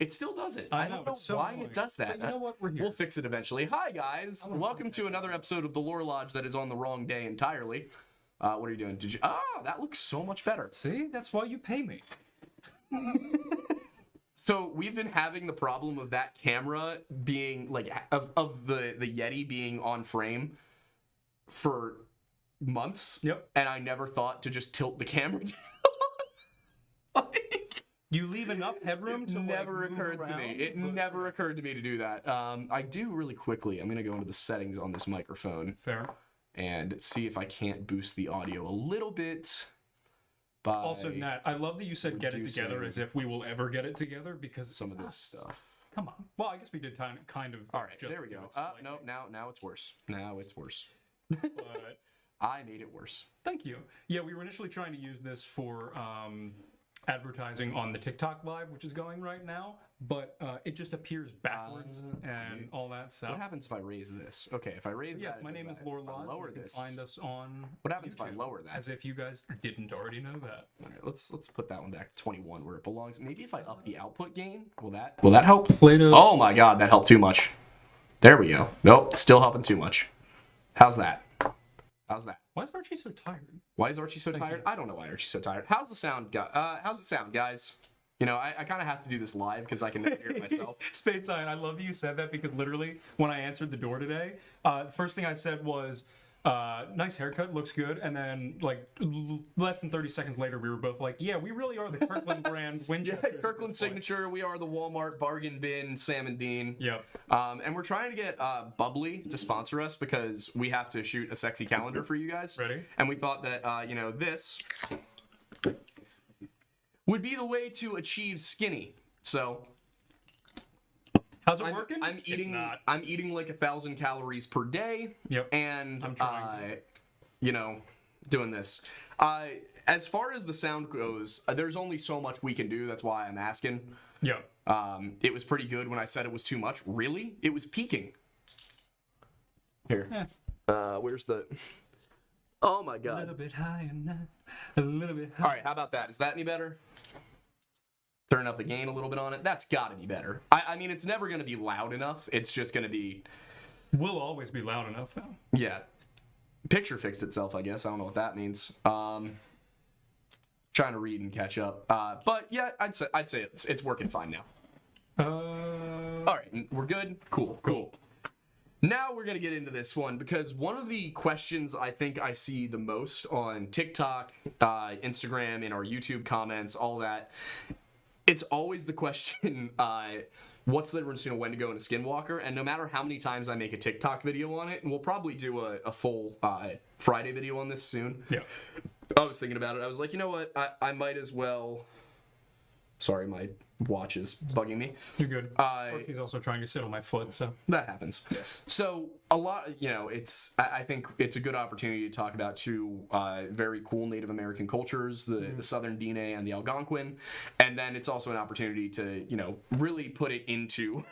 It still doesn't. I don't know so why annoying. it does that. But you know what? We're here. We'll fix it eventually. Hi, guys. Welcome to another episode of The Lore Lodge that is on the wrong day entirely. What are you doing? Did you... that looks so much better. See? That's why you pay me. So we've been having the problem of that camera being, like, of the Yeti being on frame for months. Yep. And I never thought to just tilt the camera down. You leave enough headroom to never occurred to me. It never occurred to me to do that. I do really quickly. I'm gonna go into the settings on this microphone. Fair. And see if I can't boost the audio a little bit. By Also, Nat, I love that you said get it reducing together as if we will ever get it together because some it's of this us. stuff. Come on. Well, I guess we did kind of. All right, just there we do go. it slightly. No, now it's worse. Now it's worse. But I made it worse. thank you. Yeah, we were initially trying to use this for advertising on the TikTok live, which is going right now, but it just appears backwards and all that stuff. What happens if I raise this? Okay, if I raise Yes, that, my name is Lore Lodge. lower You can this. find us on What happens if I YouTube, lower that? as if you guys didn't already know that. All right, let's put that one back to 21 where it belongs. Maybe if I up the output gain, will that help? Play-Doh. Oh my god, that helped too much. There we go. Nope, still helping too much. How's that? How's that? Why is Archie so tired? Why is Archie so tired? I don't know why Archie's so tired. How's the sound, how's it sound, guys? You know, I kind of have to do this live because I can never hear it myself. Space Sign, I love that you said that because literally when I answered the door today, the first thing I said was, nice haircut, looks good. And then like less than 30 seconds later, we were both like, yeah, we really are the Kirkland brand Winchester. Kirkland Signature, we are the Walmart bargain bin Sam and Dean. Yep. And we're trying to get Bubbly to sponsor us because we have to shoot a sexy calendar for you guys. Ready? And we thought that, this would be the way to achieve skinny. So How's it working? I'm eating. It's not. I'm eating like 1,000 calories per day. Yep. And I'm trying doing this. As far as the sound goes, there's only so much we can do. That's why I'm asking. Yep. It was pretty good when I said it was too much. Really, it was peaking. Here. Where's the? Oh my A god. little bit higher now. A little bit higher. All right, how about that? Is that any better? Turn up the gain a little bit on it. That's got to be better. I mean, it's never going to be loud enough. It's just going to be... We'll always be loud enough, though. Yeah. Picture fixed itself, I guess. I don't know what that means. Trying to read and catch up. But yeah, I'd say it's working fine now. All right, we're good? Cool. Now we're going to get into this one because one of the questions I think I see the most on TikTok, Instagram, in our YouTube comments, all that, it's always the question, what's the difference between a Wendigo and a Skinwalker? And no matter how many times I make a TikTok video on it, and we'll probably do a full Friday video on this soon. Yeah. I was thinking about it. I was like, you know what? I might as well... Sorry, my watch is bugging me. You're good. He's also trying to sit on my foot, so. That happens. Yes. So a lot, I think it's a good opportunity to talk about two very cool Native American cultures, the Southern Dine and the Algonquin, and then it's also an opportunity to, really put it into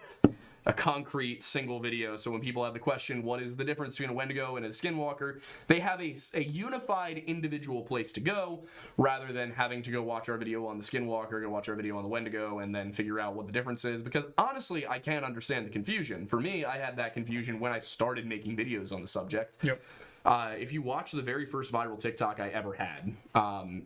a concrete single video. So when people have the question, what is the difference between a Wendigo and a Skinwalker, they have a unified individual place to go rather than having to go watch our video on the Skinwalker, go watch our video on the Wendigo, and then figure out what the difference is. Because honestly, I can't understand the confusion. For me, I had that confusion when I started making videos on the subject. Yep. If you watch the very first viral TikTok I ever had,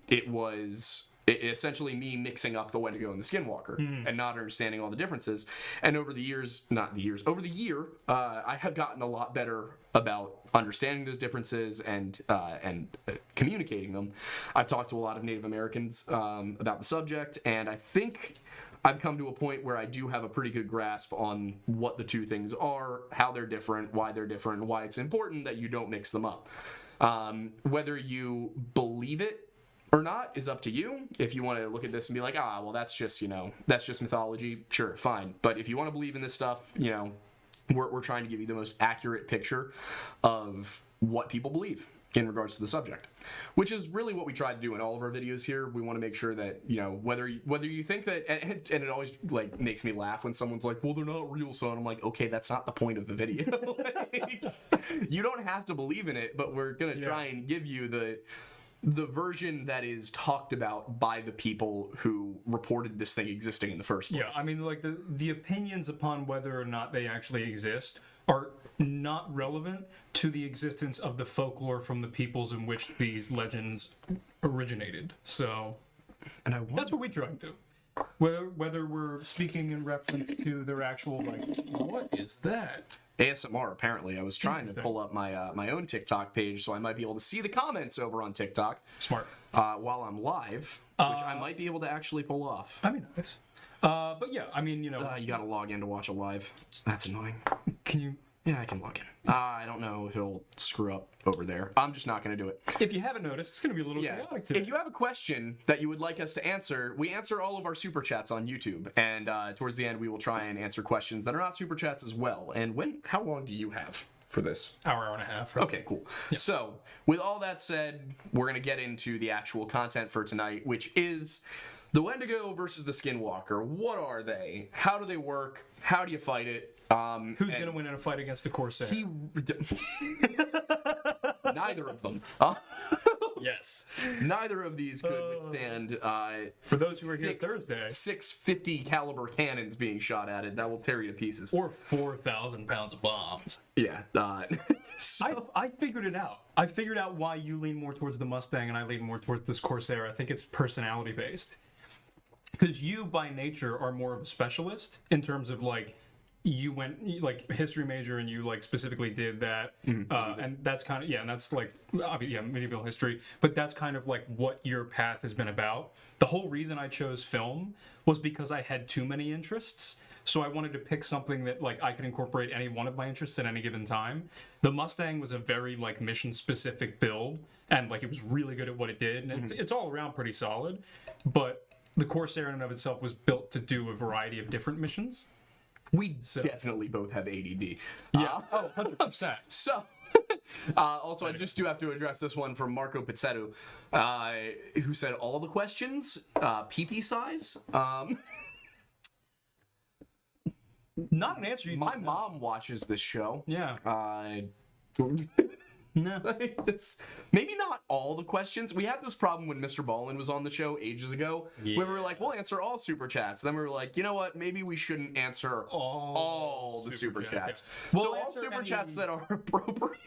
it was... essentially me mixing up the Wendigo and the Skinwalker and not understanding all the differences. And over the year, I have gotten a lot better about understanding those differences and communicating them. I've talked to a lot of Native Americans about the subject, and I think I've come to a point where I do have a pretty good grasp on what the two things are, how they're different, and why it's important that you don't mix them up. Whether you believe it or not is up to you. If you want to look at this and be like, well, that's just mythology, sure, fine. But if you want to believe in this stuff, we're trying to give you the most accurate picture of what people believe in regards to the subject, which is really what we try to do in all of our videos here. We want to make sure that, whether you think that, and it always like makes me laugh when someone's like, well, they're not real, son. I'm like, okay, that's not the point of the video. Like, you don't have to believe in it, but we're going to try and give you the version that is talked about by the people who reported this thing existing in the first place. Yeah, I mean, like, the opinions upon whether or not they actually exist are not relevant to the existence of the folklore from the peoples in which these legends originated. So, And that's what we try and do. Whether we're speaking in reference to their actual, like, what is that? ASMR, apparently. I was trying to pull up my my own TikTok page so I might be able to see the comments over on TikTok. Smart. While I'm live, which I might be able to actually pull off. I mean, nice. But yeah, I mean, you gotta log in to watch a live. That's annoying. can you... Yeah, I can log in. I don't know if it'll screw up over there. I'm just not going to do it. If you haven't noticed, it's going to be a little chaotic today. If you have a question that you would like us to answer, we answer all of our super chats on YouTube. And towards the end, we will try and answer questions that are not super chats as well. And how long do you have for this? Hour and a half. Right? Okay, cool. Yeah. So, with all that said, we're going to get into the actual content for tonight, which is the Wendigo versus the Skinwalker. What are they? How do they work? How do you fight it? Who's going to win in a fight against a Corsair? Neither of them. Yes. Neither of these could withstand. For those who are here Thursday, 650 caliber cannons being shot at it. That will tear you to pieces. Or 4,000 pounds of bombs. Yeah. So. I figured it out. I figured out why you lean more towards the Mustang and I lean more towards this Corsair. I think it's personality based. Because you, by nature, are more of a specialist in terms of, like, you went, like, history major and you, like, specifically did that. And that's kind of, and that's, like, medieval history. But that's kind of, like, what your path has been about. The whole reason I chose film was because I had too many interests. So I wanted to pick something that, like, I could incorporate any one of my interests at any given time. The Mustang was a very, like, mission-specific build. And, like, it was really good at what it did. And it's all around pretty solid. But the Corsair in and of itself was built to do a variety of different missions. We definitely both have ADD. Yeah, 100%. So, also, I just do have to address this one from Marco Pizzetto, who said all the questions, PP size. Not an answer. My mom watches this show. Yeah. No. It's maybe not all the questions. We had this problem when Mr. Ballin was on the show ages ago, where we were like, we'll answer all super chats. Then we were like, you know what? Maybe we shouldn't answer all the super chats. Yeah. So all super chats that are appropriate.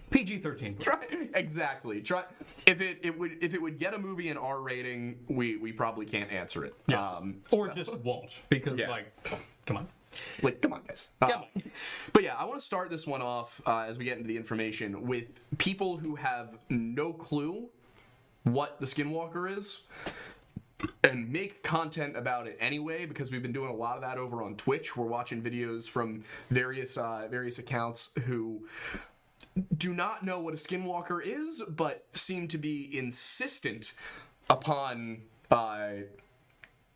PG-13. Exactly. If it would get a movie an R rating, we probably can't answer it. Yes. Or just won't because like, come on. Like, come on, guys. But yeah, I want to start this one off as we get into the information with people who have no clue what the Skinwalker is and make content about it anyway, because we've been doing a lot of that over on Twitch. We're watching videos from various accounts who do not know what a Skinwalker is, but seem to be insistent upon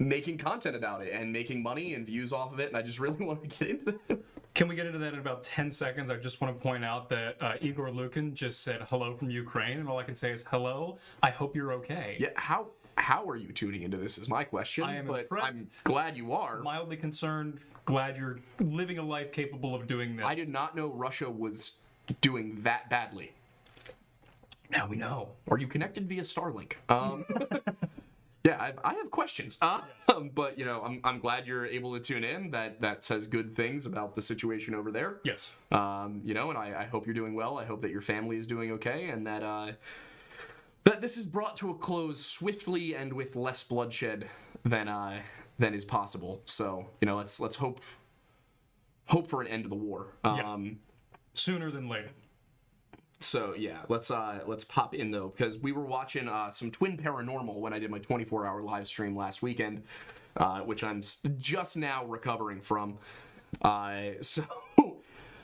making content about it and making money and views off of it, and I just really want to get into that. Can we get into that in about 10 seconds? I just want to point out that Igor Lukin just said hello from Ukraine, and all I can say is hello. I hope you're okay. Yeah, how are you tuning into this is my question, I am but impressed. I'm glad you are. Mildly concerned, glad you're living a life capable of doing this. I did not know Russia was doing that badly. Now we know. Are you connected via Starlink? Yeah, I have questions. But you know, I'm glad you're able to tune in. That says good things about the situation over there. Yes. You know, and I hope you're doing well. I hope that your family is doing okay, and that this is brought to a close swiftly and with less bloodshed than is possible. So you know, let's hope for an end to the war. Sooner than later. So yeah, let's pop in though, because we were watching some Twin Paranormal when I did my 24-hour live stream last weekend, which I'm just now recovering from. But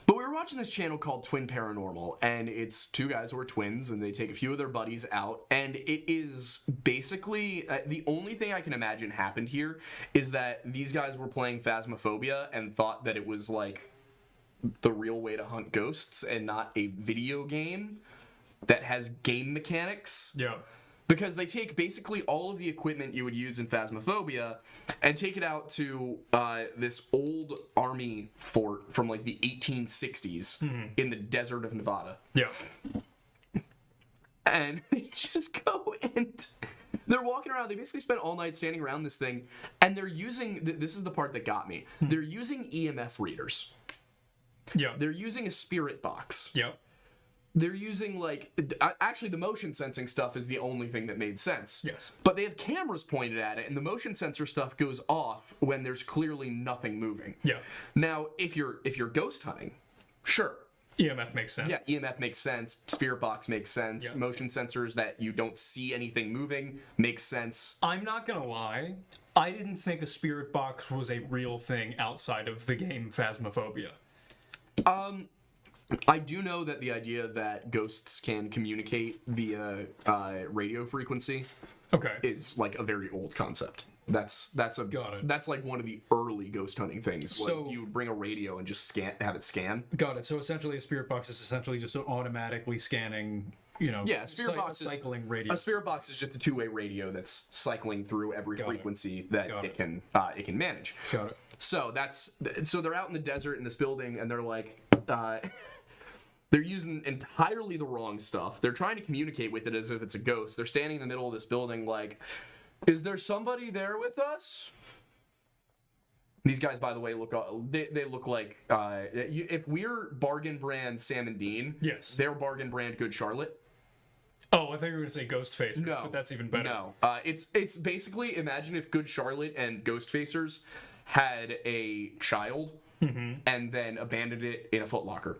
we were watching this channel called Twin Paranormal, and it's two guys who are twins, and they take a few of their buddies out, and it is basically the only thing I can imagine happened here is that these guys were playing Phasmophobia and thought that it was like the real way to hunt ghosts and not a video game that has game mechanics. Yeah. Because they take basically all of the equipment you would use in Phasmophobia and take it out to this old army fort from like the 1860s in the desert of Nevada. Yeah. and they just go and they're walking around. They basically spent all night standing around this thing, and they're using, this is the part that got me. They're using EMF readers. Yeah. They're using a spirit box. Yep. They're using, like, actually the motion sensing stuff is the only thing that made sense. Yes. But they have cameras pointed at it, and the motion sensor stuff goes off when there's clearly nothing moving. Yeah. Now, if you're ghost hunting, sure. EMF makes sense. Yeah, EMF makes sense. Spirit box makes sense. Yes. Motion sensors that you don't see anything moving makes sense. I'm not gonna lie, I didn't think a spirit box was a real thing outside of the game Phasmophobia. I do know that the idea that ghosts can communicate via radio frequency Okay. is like a very old concept. That's Got it. That's like one of the early ghost hunting things. Was So- you would bring a radio and just have it scan. Got it. So essentially, a spirit box is essentially just automatically scanning, Yeah, spirit box is- cycling radio. A spirit box is just a two-way radio that's cycling through every Got it. frequency that Got it can manage. Got it. So they're out in the desert in this building, and they're like, they're using entirely the wrong stuff. They're trying to communicate with it as if it's a ghost. They're standing in the middle of this building, like, is there somebody there with us? These guys, by the way, they look like if we're bargain brand Sam and Dean, Yes. they're bargain brand Good Charlotte. Oh, I thought you were going to say Ghost Facers, No, but that's even better. No, it's basically, imagine if Good Charlotte and Ghost Facers had a child and then abandoned it in a Foot Locker.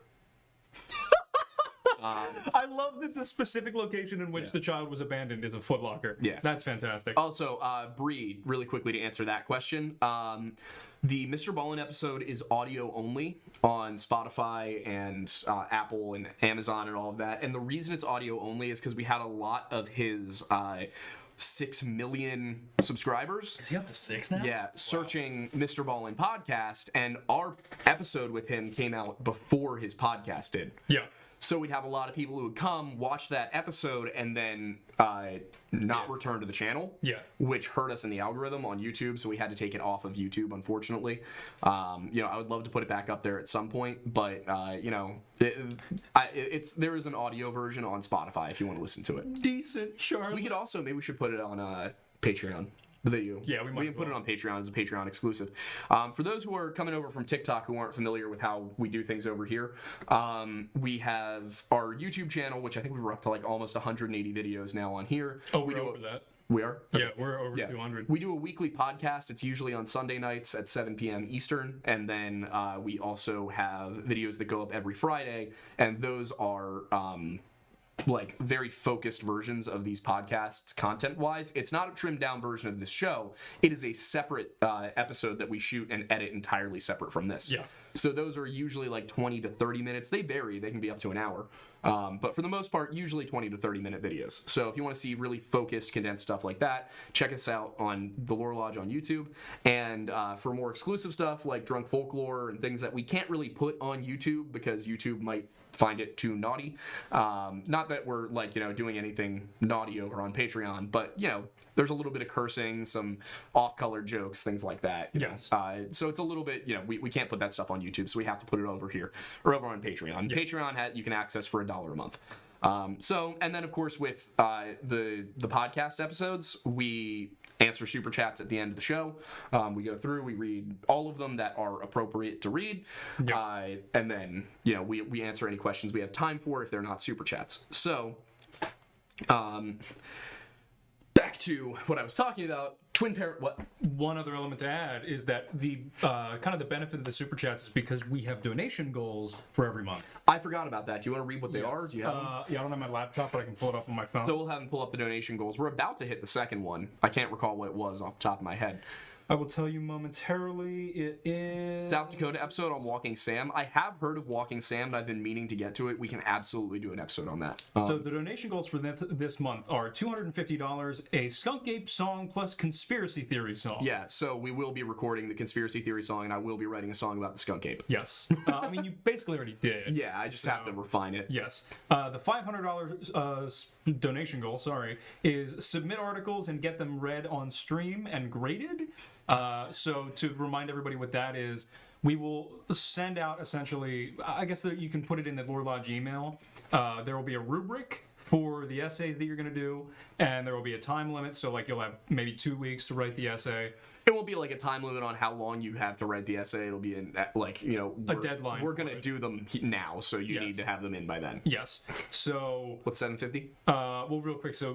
I love that the specific location in which the child was abandoned is a Foot Locker. Yeah. That's fantastic. Also, Bree, really quickly to answer that question, the Mr. Ballin episode is audio only on Spotify and Apple and Amazon and all of that. And the reason it's audio only is because we had a lot of his 6 million subscribers. Is he up to 6 now? Yeah, searching Mr. Ballin podcast, and our episode with him came out before his podcast did. Yeah. So we'd have a lot of people who would come, watch that episode, and then not return to the channel. Yeah. Which hurt us in the algorithm on YouTube, so we had to take it off of YouTube, unfortunately. I would love to put it back up there at some point, but, there is an audio version on Spotify if you want to listen to it. Decent, Charlotte. We could also, maybe we should put it on Patreon. The video. Yeah, we might can put it on Patreon as a Patreon exclusive. For those who are coming over from TikTok who aren't familiar with how we do things over here, we have our YouTube channel, which I think we were up to like almost 180 videos now on here. Oh, we're over that. We are? Yeah, we're over 200. We do a weekly podcast. It's usually on Sunday nights at 7 p.m. Eastern. And then we also have videos that go up every Friday. And those are like very focused versions of these podcasts content-wise. It's not a trimmed down version of this show. It is a separate episode that we shoot and edit entirely separate from this. Yeah. So those are usually like 20 to 30 minutes. They vary. They can be up to an hour. But for the most part, usually 20 to 30 minute videos. So if you want to see really focused, condensed stuff like that, check us out on The Lore Lodge on YouTube. And for more exclusive stuff like Drunk Folklore and things that we can't really put on YouTube because YouTube might find it too naughty. Not that we're doing anything naughty over on Patreon, but there's a little bit of cursing, some off-color jokes, things like that. Yes. So it's a little bit, we can't put that stuff on YouTube, so we have to put it over here or over on Patreon. Yeah. Patreon you can access for $1 a month. And then of course with the podcast episodes, we answer super chats at the end of the show. We go through, we read all of them that are appropriate to read. Yeah. And then, we answer any questions we have time for if they're not super chats. So, back to what I was talking about. What? One other element to add is that the kind of the benefit of the super chats is because we have donation goals for every month. I forgot about that. Do you want to read what they are? Do you have them? Yeah, I don't have my laptop, but I can pull it up on my phone. So we'll have them pull up the donation goals. We're about to hit the second one. I can't recall what it was off the top of my head. I will tell you momentarily. It is South Dakota episode on Walking Sam. I have heard of Walking Sam, and I've been meaning to get to it. We can absolutely do an episode on that. So the donation goals for this month are $250, a Skunk Ape song plus conspiracy theory song. Yeah, so we will be recording the conspiracy theory song, and I will be writing a song about the skunk ape. Yes. I mean, you basically already did. Yeah, I just have to refine it. Yes. The $500 donation goal, is submit articles and get them read on stream and graded. So to remind everybody what that is, we will send out essentially, I guess that you can put it in the Lore Lodge email. There will be a rubric for the essays that you're going to do, and there will be a time limit. So like you'll have maybe 2 weeks to write the essay. It won't be like a time limit on how long you have to write the essay. It'll be in like, you know, A deadline We're for gonna it. do them now, so you Yes. need to have them in by then. Yes. So What's 750? well, real quick. So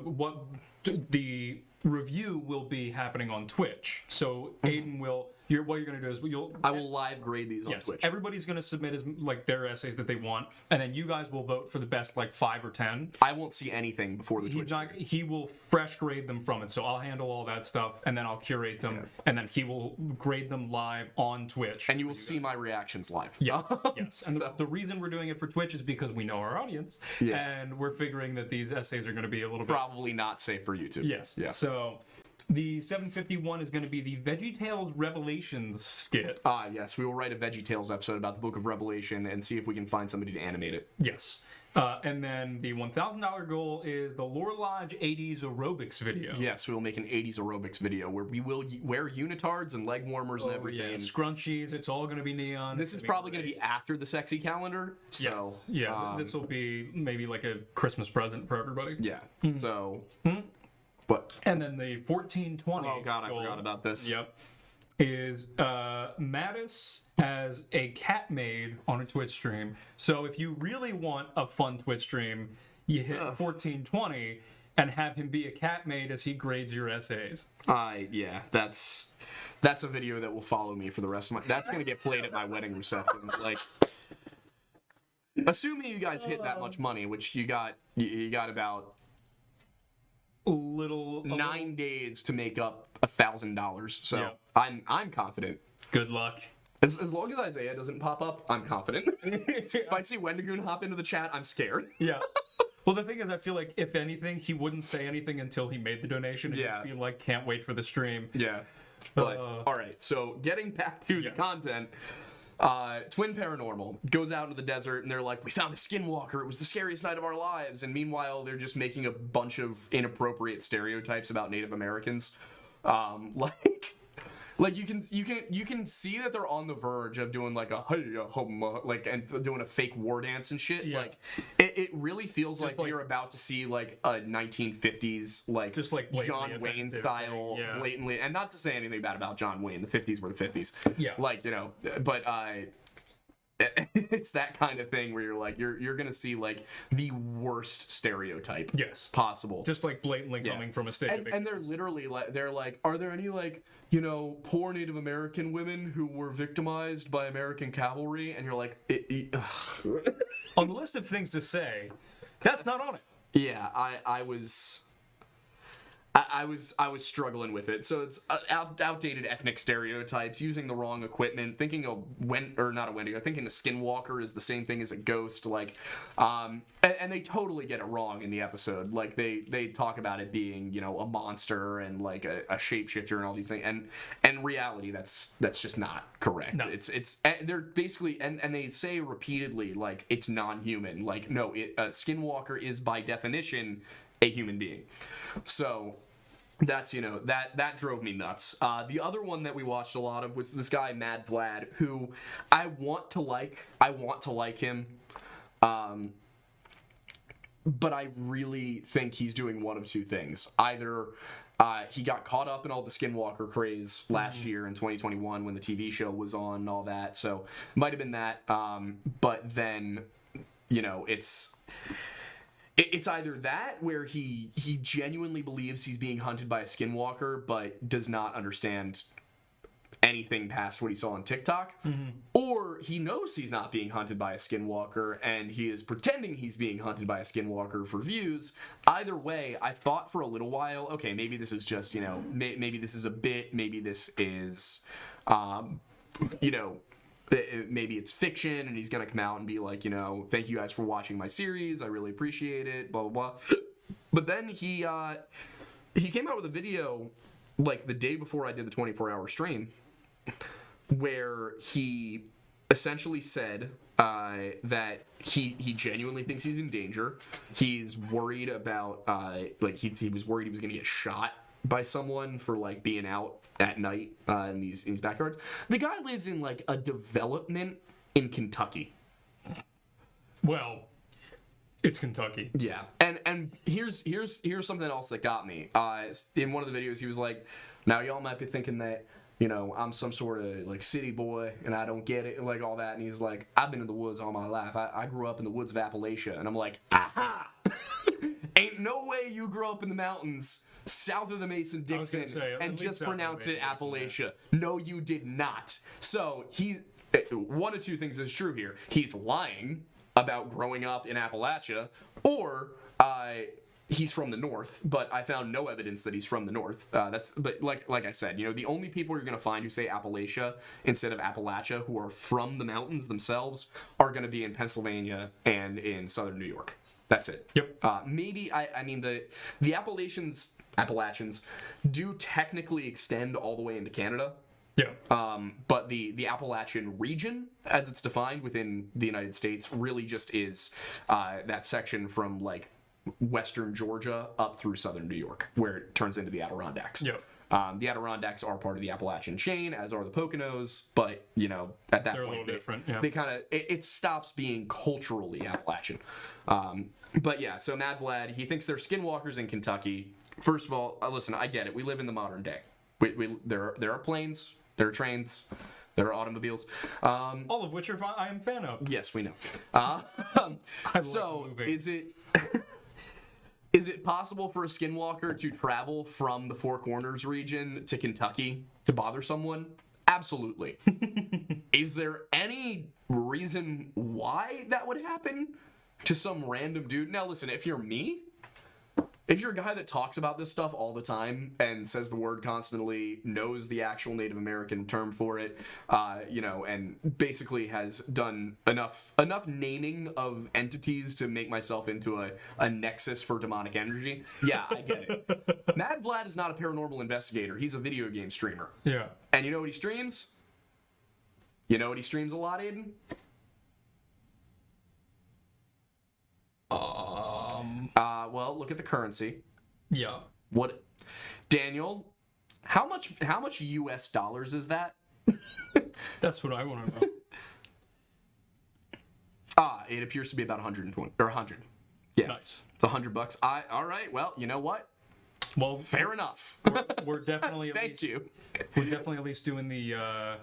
the review will be happening on Twitch. So Aiden will. What you're going to do is I will live grade these on Yes, Twitch. everybody's going to submit their essays that they want, and then you guys will vote for the best 5 or 10. I won't see anything before the Twitch. He will fresh grade them from it, so I'll handle all that stuff, and then I'll curate them, and then he will grade them live on Twitch. And you will see my reactions live. Yes, yes. And the reason we're doing it for Twitch is because we know our audience, and we're figuring that these essays are going to be a little bit Probably not safe for YouTube. Yes. Yeah. So the 751 is going to be the VeggieTales Revelations skit. Yes, we will write a VeggieTales episode about the Book of Revelation and see if we can find somebody to animate it. Yes. And then the $1,000 goal is the Lore Lodge 80s aerobics video. Yes, we will make an 80s aerobics video where we will wear unitards and leg warmers and everything. Yeah, scrunchies. It's all going to be neon. This is probably going to be after the sexy calendar. So yeah, this will be maybe like a Christmas present for everybody. yeah. So but And then the 1420. oh god, I goal, forgot about this. Yep. Is Mattis as a cat maid on a Twitch stream. So if you really want a fun Twitch stream, you hit 1420 and have him be a cat maid as he grades your essays. Yeah, that's a video that will follow me for the rest of my. That's gonna get played at my wedding reception. Like, assuming you guys hit that much money, which you got about A little 9 days to make up $1,000. So Yeah. I'm confident. Good luck. As long as Isaiah doesn't pop up, I'm confident. If I see Wendigo hop into the chat, I'm scared. Yeah. Well, the thing is, I feel like if anything, he wouldn't say anything until he made the donation. And Yeah. He'd be like, can't wait for the stream. Yeah. But all right. So getting back to the content. Twin Paranormal goes out into the desert and they're like, we found a Skinwalker. It was the scariest night of our lives. And meanwhile, they're just making a bunch of inappropriate stereotypes about Native Americans. Like you can see that they're on the verge of doing like a and doing a fake war dance and shit. Yeah. Like it really feels like like- you're about to see like a 1950s like Just, like, blatantly John Wayne offensive style thing, yeah. blatantly, and not to say anything bad about John Wayne. The 50s were the 50s. Yeah. Like, you know, but it's that kind of thing where you're like you're gonna see like the worst stereotype Yes. possible. Just like blatantly coming from a state of And they're literally like, are there any like, you know, poor Native American women who were victimized by American cavalry? And you're like, on the list of things to say, that's not on it. yeah, I was struggling with it. So it's outdated ethnic stereotypes, using the wrong equipment, thinking not a Wendigo, thinking a Skinwalker is the same thing as a ghost, like, and they totally get it wrong in the episode. Like they talk about it being, you know, a monster and like a shapeshifter and all these things, and in reality that's just not correct. No. It's they're basically and they say repeatedly like it's non-human. Like no, a Skinwalker is by definition a human being. So that's, you know, that drove me nuts. The other one that we watched a lot of was this guy Mad Vlad, who I want to like him, but I really think he's doing one of two things. Either he got caught up in all the Skinwalker craze last year in 2021 when the TV show was on and all that, so it might have been that, but then, you know, it's either that where he genuinely believes he's being hunted by a Skinwalker but does not understand anything past what he saw on TikTok, or he knows he's not being hunted by a Skinwalker and he is pretending he's being hunted by a Skinwalker for views. Either way, I thought for a little while, okay, maybe this is just, you know, maybe this is a bit, maybe this is, you know, maybe it's fiction and he's gonna come out and be like, you know, thank you guys for watching my series, I really appreciate it, blah blah blah. But then he came out with a video like the day before I did the 24-hour stream where he essentially said that he genuinely thinks he's in danger. He's worried about like he was worried he was gonna get shot by someone for like being out at night in these backyards. The guy lives in like a development in Kentucky. Well, It's Kentucky. Yeah, and here's something else that got me. In one of the videos, he was like, "Now y'all might be thinking that, you know, I'm some sort of like city boy and I don't get it and like all that." And he's like, "I've been in the woods all my life. I grew up in the woods of Appalachia." And I'm like, "Aha! Ain't no way you grew up in the mountains south of the Mason-Dixon and just pronounce it Appalachia. No, you did not." So one of two things is true here. He's lying about growing up in Appalachia, or he's from the north, but I found no evidence that he's from the north. But like I said, you know, the only people you're going to find who say Appalachia instead of Appalachia, who are from the mountains themselves, are going to be in Pennsylvania and in southern New York. That's it. Yep. Maybe I mean the Appalachians do technically extend all the way into Canada. Yeah. But the Appalachian region, as it's defined within the United States, really just is that section from like western Georgia up through southern New York, where it turns into the Adirondacks. Yeah. The Adirondacks are part of the Appalachian chain, as are the Poconos, but, you know, at that They're point, a little different. Yeah. they kind of, it stops being culturally Appalachian. But yeah, so Mad Vlad, he thinks they're skinwalkers in Kentucky. First of all, listen, I get it. We live in the modern day. There are planes, there are trains, there are automobiles. All of which I am a fan of. Yes, we know. So, moving. is it possible for a skinwalker to travel from the Four Corners region to Kentucky to bother someone? Absolutely. Is there any reason why that would happen to some random dude? Now, listen, if you're me, if you're a guy that talks about this stuff all the time and says the word constantly, knows the actual Native American term for it, you know, and basically has done enough naming of entities to make myself into a nexus for demonic energy, yeah, I get it. Mad Vlad is not a paranormal investigator. He's a video game streamer. Yeah. And you know what he streams? You know what he streams a lot, Aiden? Well, look at the currency. Yeah. What, Daniel? How much U.S. dollars is that? That's what I want to know. It appears to be about 120 or 100. Yeah, Nice. It's $100. All right. Well, you know what? Well, Fair enough. we're definitely Thank you. We're definitely at least doing the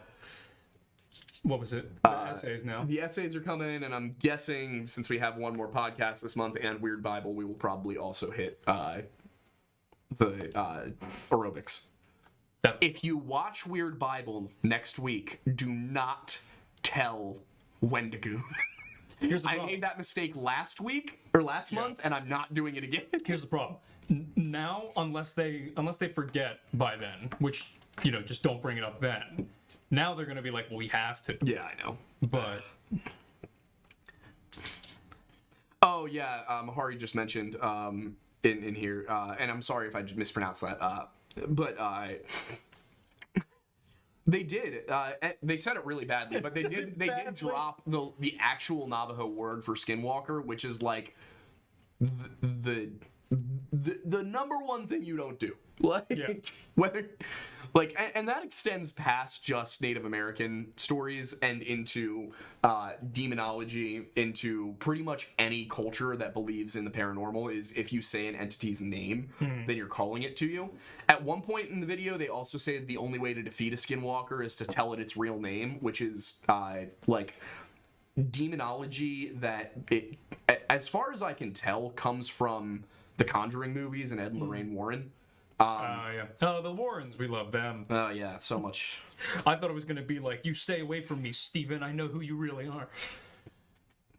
what was it? The essays now. The essays are coming, and I'm guessing since we have one more podcast this month and Weird Bible, we will probably also hit the aerobics. If you watch Weird Bible next week, do not tell Wendigo. Here's the I problem. made that mistake last week or last month, and I'm not doing it again. Here's the problem. Now, unless they forget by then, which, you know, just don't bring it up then. Now they're gonna be like, well, we have to. Yeah, I know. But oh yeah, Hari just mentioned in here, and I'm sorry if I just mispronounced that, but they did. They said it really badly, but they did drop the actual Navajo word for skinwalker, which is like the number one thing you don't do. Like whether and that extends past just Native American stories and into demonology, into pretty much any culture that believes in the paranormal. Is if you say an entity's name, then you're calling it to you. At one point in the video, they also say that the only way to defeat a skinwalker is to tell it its real name, which is like demonology that as far as I can tell, comes from the Conjuring movies and Ed and Lorraine Warren. yeah. Oh, the Warrens, we love them. Oh yeah, so much. I thought it was gonna be like, you stay away from me, Steven. I know who you really are.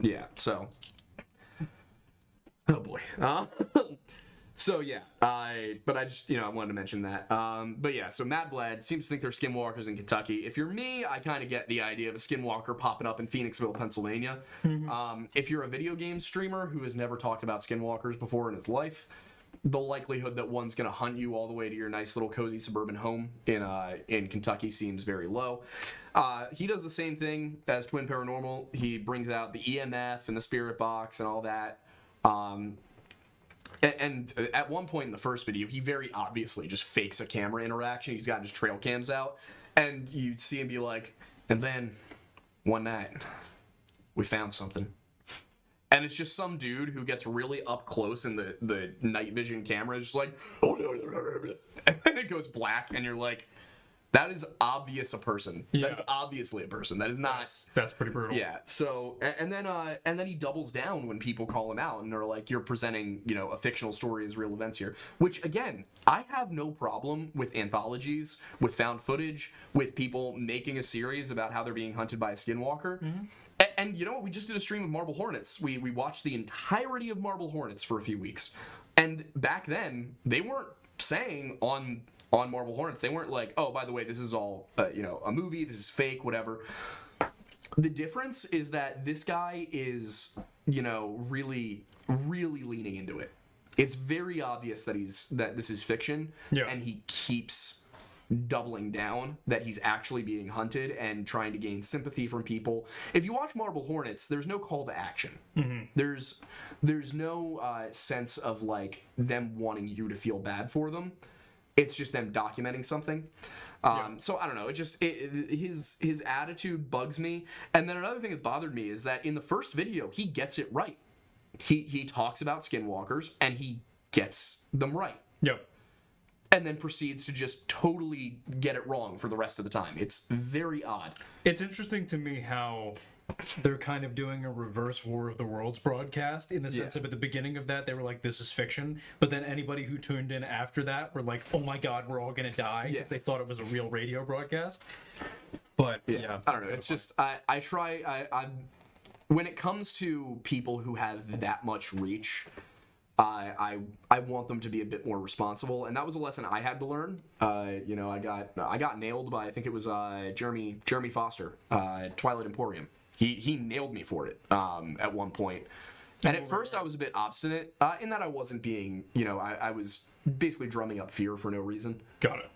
Yeah. So. Oh boy. So yeah. But I just I wanted to mention that. But yeah. So Mad Vlad seems to think they're skinwalkers in Kentucky. If you're me, I kind of get the idea of a skinwalker popping up in Phoenixville, Pennsylvania. If you're a video game streamer who has never talked about skinwalkers before in his life, the likelihood that one's going to hunt you all the way to your nice little cozy suburban home in Kentucky seems very low. He does the same thing as Twin Paranormal. He brings out the EMF and the spirit box and all that. And at one point in the first video, he very obviously just fakes a camera interaction. He's got his trail cams out, and you see him be like, and then one night, we found something. And it's just some dude who gets really up close in the night vision camera is just like, and then it goes black, and you're like, that is obvious a person. Yeah. That is obviously a person. That is not. That's pretty brutal. Yeah. So and then he doubles down when people call him out and they're like, "You're presenting, a fictional story as real events here." Which again, I have no problem with anthologies, with found footage, with people making a series about how they're being hunted by a skinwalker. Mm-hmm. And you know what? We just did a stream of Marble Hornets. We watched the entirety of Marble Hornets for a few weeks, and back then they weren't saying on Marble Hornets, they weren't like, oh, by the way, this is all, a movie, this is fake, whatever. The difference is that this guy is, really, really leaning into it. It's very obvious that this is fiction, and he keeps doubling down that he's actually being hunted and trying to gain sympathy from people. If you watch Marble Hornets, there's no call to action. Mm-hmm. There's no sense of, like, them wanting you to feel bad for them. It's just them documenting something. So I don't know. His attitude bugs me. And then another thing that bothered me is that in the first video, he gets it right. He talks about skinwalkers and he gets them right. Yep. And then proceeds to just totally get it wrong for the rest of the time. It's very odd. It's interesting to me how they're kind of doing a reverse War of the Worlds broadcast in the sense of at the beginning of that, they were like, this is fiction. But then anybody who tuned in after that were like, oh my God, we're all going to die because they thought it was a real radio broadcast. But yeah I don't know. It's just, I try, when it comes to people who have that much reach, I want them to be a bit more responsible, and that was a lesson I had to learn. I got nailed by, I think it was Jeremy Foster, Twilight Emporium. He nailed me for it at one point. And at first I was a bit obstinate in that I wasn't being, I was basically drumming up fear for no reason. Got it.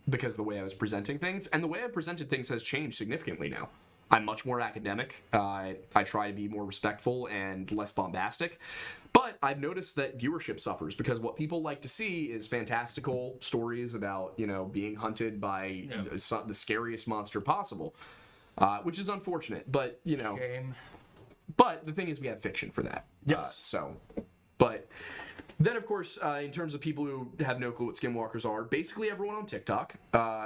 Because the way I was presenting things, and the way I presented things has changed significantly now. I'm much more academic. I try to be more respectful and less bombastic. But I've noticed that viewership suffers because what people like to see is fantastical stories about, being hunted by the scariest monster possible, which is unfortunate. But, Shame. But the thing is we have fiction for that. Yes. But then, of course, in terms of people who have no clue what skinwalkers are, basically everyone on TikTok,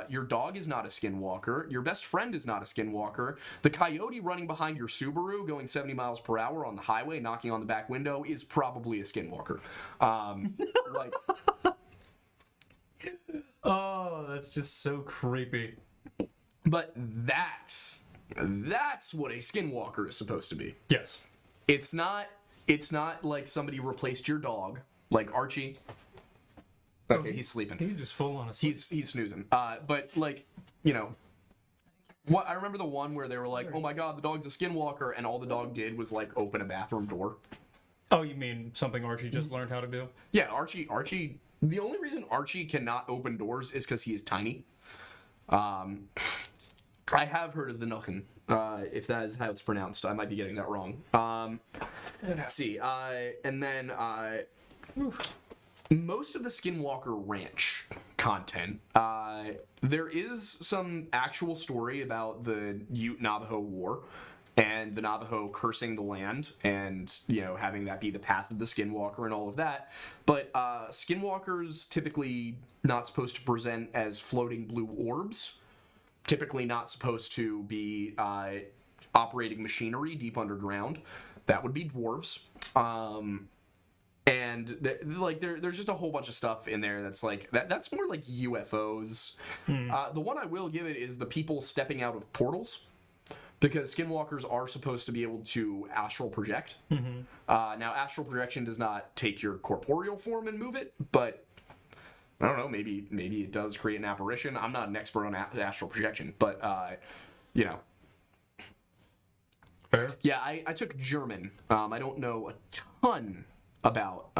your dog is not a skinwalker, your best friend is not a skinwalker, the coyote running behind your Subaru going 70 miles per hour on the highway knocking on the back window is probably a skinwalker. Oh, that's just so creepy. But that's what a skinwalker is supposed to be. Yes. It's not like somebody replaced your dog. Like Archie. Okay, he's sleeping. He's just full on asleep. He's snoozing. But like, what I remember the one where they were like, "Oh my God, the dog's a skinwalker," and all the dog did was like open a bathroom door. Oh, you mean something Archie just learned how to do? Yeah, Archie. The only reason Archie cannot open doors is because he is tiny. I have heard of the Nuchen, if that is how it's pronounced. I might be getting that wrong. Let's see. And then most of the Skinwalker Ranch content, there is some actual story about the Ute-Navajo War and the Navajo cursing the land and, having that be the path of the Skinwalker and all of that. But Skinwalkers typically not supposed to present as floating blue orbs. Typically not supposed to be operating machinery deep underground. That would be dwarves. And there's just a whole bunch of stuff in there that's like that's more like UFOs. The one I will give it is the people stepping out of portals, because skinwalkers are supposed to be able to astral project. Now, astral projection does not take your corporeal form and move it, but I don't know, maybe it does create an apparition. I'm not an expert on astral projection, but Fair. Yeah, I took German. I don't know a ton about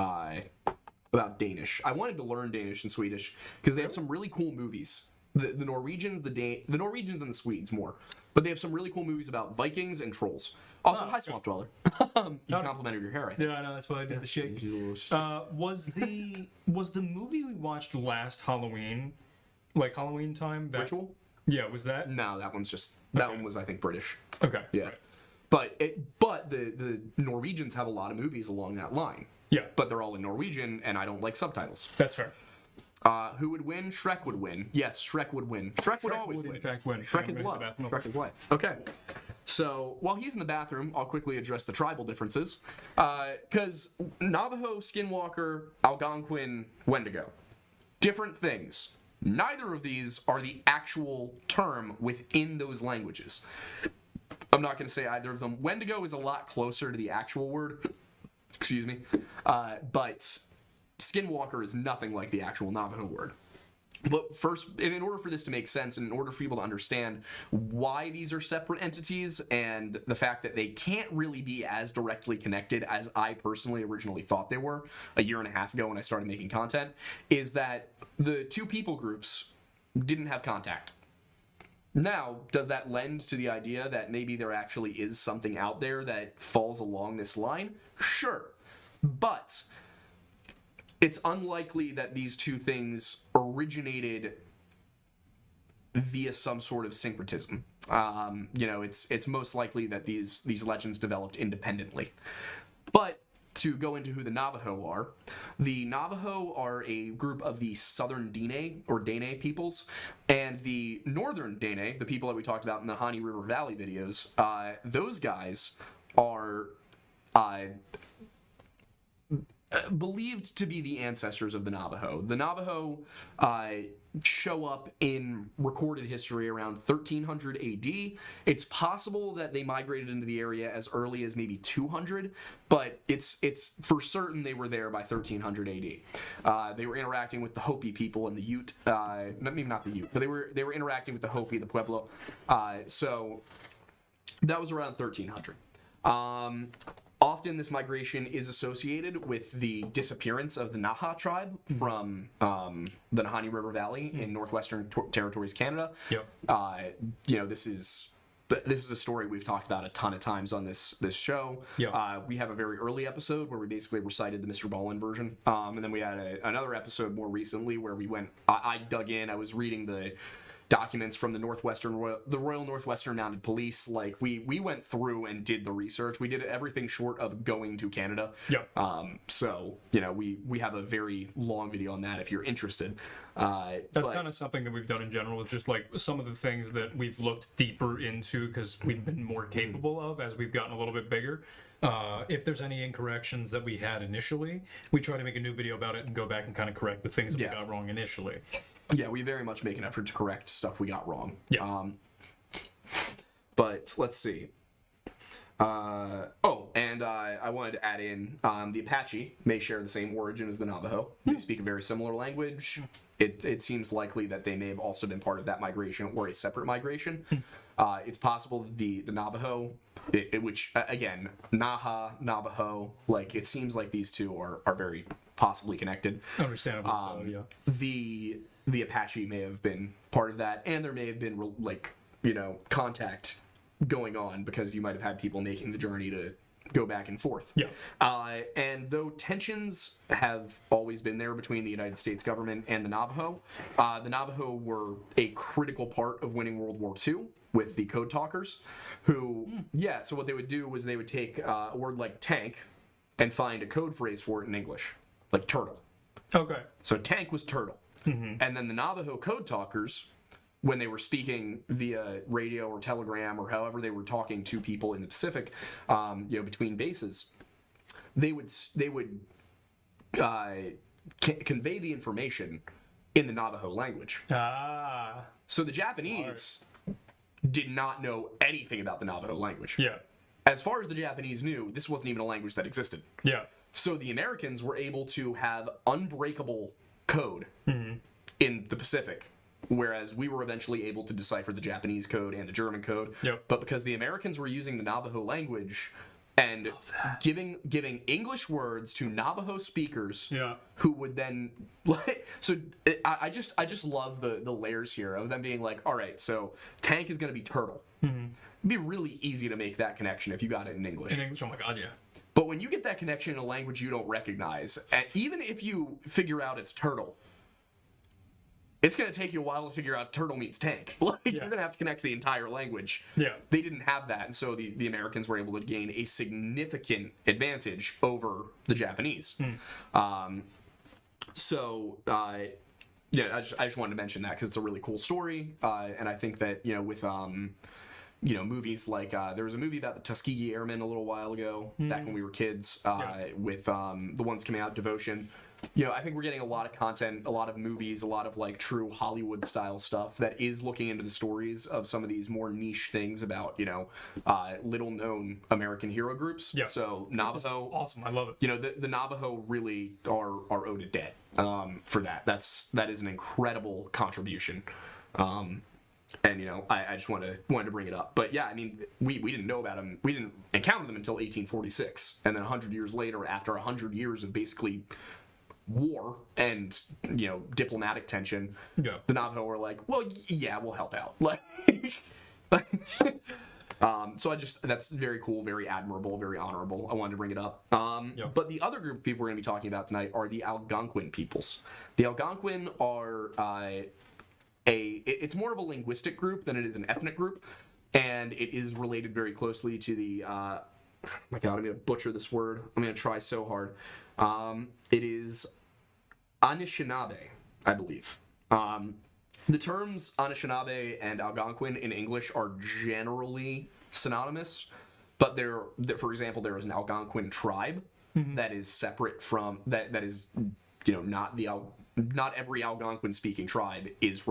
Danish. I wanted to learn Danish and Swedish because they have some really cool movies. The Norwegians, the Norwegians and the Swedes more, but they have some really cool movies about Vikings and trolls. Also, hi Swamp Dweller. You complimented your hair, I think. Yeah, I know, that's why I did the shake. Was the movie we watched last Halloween, like Halloween time? Ritual? Yeah, was that? No, that one's just that one was, I think, British. Okay. Yeah. Right. But the Norwegians have a lot of movies along that line. Yeah. But they're all in Norwegian, and I don't like subtitles. That's fair. Who would win? Shrek would win. Yes, Shrek would win. Shrek would always win. In fact, win. Shrek is love. Shrek is life. Okay. So while he's in the bathroom, I'll quickly address the tribal differences. Because Navajo, Skinwalker, Algonquin, Wendigo. Different things. Neither of these are the actual term within those languages. I'm not going to say either of them. Wendigo is a lot closer to the actual word. Excuse me. But Skinwalker is nothing like the actual Navajo word. But first, in order for this to make sense, and in order for people to understand why these are separate entities, and the fact that they can't really be as directly connected as I personally originally thought they were a year and a half ago when I started making content, is that the two people groups didn't have contact. Now, does that lend to the idea that maybe there actually is something out there that falls along this line? Sure. But it's unlikely that these two things originated via some sort of syncretism. It's most likely that these legends developed independently. But to go into who the Navajo are a group of the southern Dene or Dene peoples, and the northern Dene, the people that we talked about in the Hani River Valley videos, those guys are believed to be the ancestors of the Navajo. The Navajo show up in recorded history around 1300 AD. It's possible that they migrated into the area as early as maybe 200, but it's for certain they were there by 1300 AD. They were interacting with the Hopi people and the Ute, maybe not the Ute, but they were interacting with the Hopi, the Pueblo. So that was around 1300. Often this migration is associated with the disappearance of the Naha tribe from the Nahanni River Valley in northwestern territories, Canada. Yep. This is a story we've talked about a ton of times on this show. Yep. We have a very early episode where we basically recited the Mr. Ballin version, and then we had another episode more recently where we went. I dug in. I was reading the documents from the Royal Northwestern Mounted Police. Like we went through and did the research. We did everything short of going to Canada. Yep. So we have a very long video on that if you're interested. That's kind of something that we've done in general. It's just like some of the things that we've looked deeper into because we've been more capable of as we've gotten a little bit bigger. If there's any incorrections that we had initially, we try to make a new video about it and go back and kind of correct the things that we got wrong initially. Yeah, we very much make an effort to correct stuff we got wrong. Yeah. But let's see. I wanted to add in the Apache may share the same origin as the Navajo. They speak a very similar language. It seems likely that they may have also been part of that migration or a separate migration. It's possible the Navajo, which again, Navajo, like it seems like these two are very possibly connected. Understandably so, yeah. The Apache may have been part of that, and there may have been contact going on because you might have had people making the journey to go back and forth. Yeah. And though tensions have always been there between the United States government and the Navajo were a critical part of winning World War II with the code talkers, who, so what they would do was they would take a word like tank and find a code phrase for it in English, like turtle. Okay. So tank was turtle. Mm-hmm. And then the Navajo code talkers, when they were speaking via radio or telegram or however they were talking to people in the Pacific, between bases, they would convey the information in the Navajo language. So the Japanese did not know anything about the Navajo language. Yeah. As far as the Japanese knew, this wasn't even a language that existed. Yeah. So the Americans were able to have unbreakable code in the Pacific, whereas we were eventually able to decipher the Japanese code and the German code. Yep. But because the Americans were using the Navajo language and giving English words to Navajo speakers, who would then I just love the layers here of them being like, all right, so tank is going to be turtle. It'd be really easy to make that connection if you got it in English. In English, oh my god, yeah. But when you get that connection in a language you don't recognize, even if you figure out it's turtle, it's going to take you a while to figure out turtle means tank. Like, you're going to have to connect the entire language. Yeah. They didn't have that, and so the Americans were able to gain a significant advantage over the Japanese. Yeah, I just wanted to mention that because it's a really cool story, and I think that, with movies like there was a movie about the Tuskegee Airmen a little while ago, back when we were kids, with the ones coming out, Devotion. I think we're getting a lot of content, a lot of movies, a lot of like true Hollywood style stuff that is looking into the stories of some of these more niche things about little known American hero groups. Yeah. So Navajo, Awesome, I love it. The Navajo really are owed a debt for that. That is an incredible contribution. And I just wanted to bring it up. But yeah, I mean, we didn't know about them. We didn't encounter them until 1846, and then 100 years later, after 100 years of basically war and diplomatic tension, the Navajo were like, well, yeah, we'll help out. So that's very cool, very admirable, very honorable. I wanted to bring it up. But the other group of people we're going to be talking about tonight are the Algonquin peoples. The Algonquin are it's more of a linguistic group than it is an ethnic group, and it is related very closely to the oh my god, I'm going to butcher this word. I'm going to try so hard. It is Anishinaabe, I believe. The terms Anishinaabe and Algonquin in English are generally synonymous, but for example, there is an Algonquin tribe that is separate from that is not every Algonquin speaking tribe is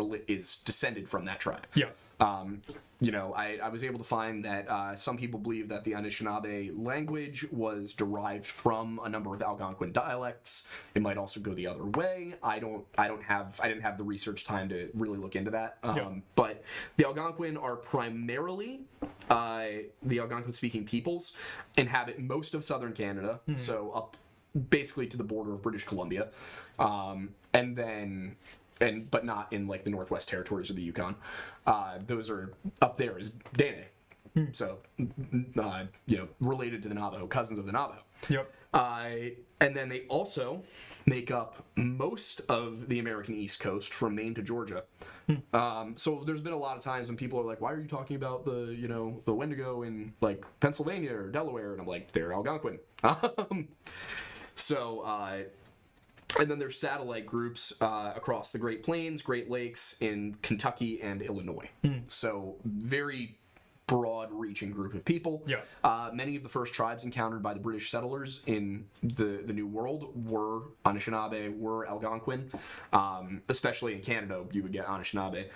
descended from that tribe. Yeah. I was able to find that some people believe that the Anishinaabe language was derived from a number of Algonquin dialects. It might also go the other way. I didn't have the research time to really look into that. But the Algonquin are primarily the Algonquin speaking peoples, inhabit most of southern Canada, so up basically to the border of British Columbia, but not in like the Northwest Territories or the Yukon. Those are up there is Dene. So, related to the Navajo, cousins of the Navajo. Yep. And then they also make up most of the American East Coast from Maine to Georgia. So there's been a lot of times when people are like, why are you talking about the Wendigo in like Pennsylvania or Delaware? And I'm like, they're Algonquin. And then there's satellite groups across the Great Plains, Great Lakes in Kentucky and Illinois. So very broad-reaching group of people. Yeah. Many of the first tribes encountered by the British settlers in the New World were Anishinaabe, were Algonquin. Especially in Canada, you would get Anishinaabe.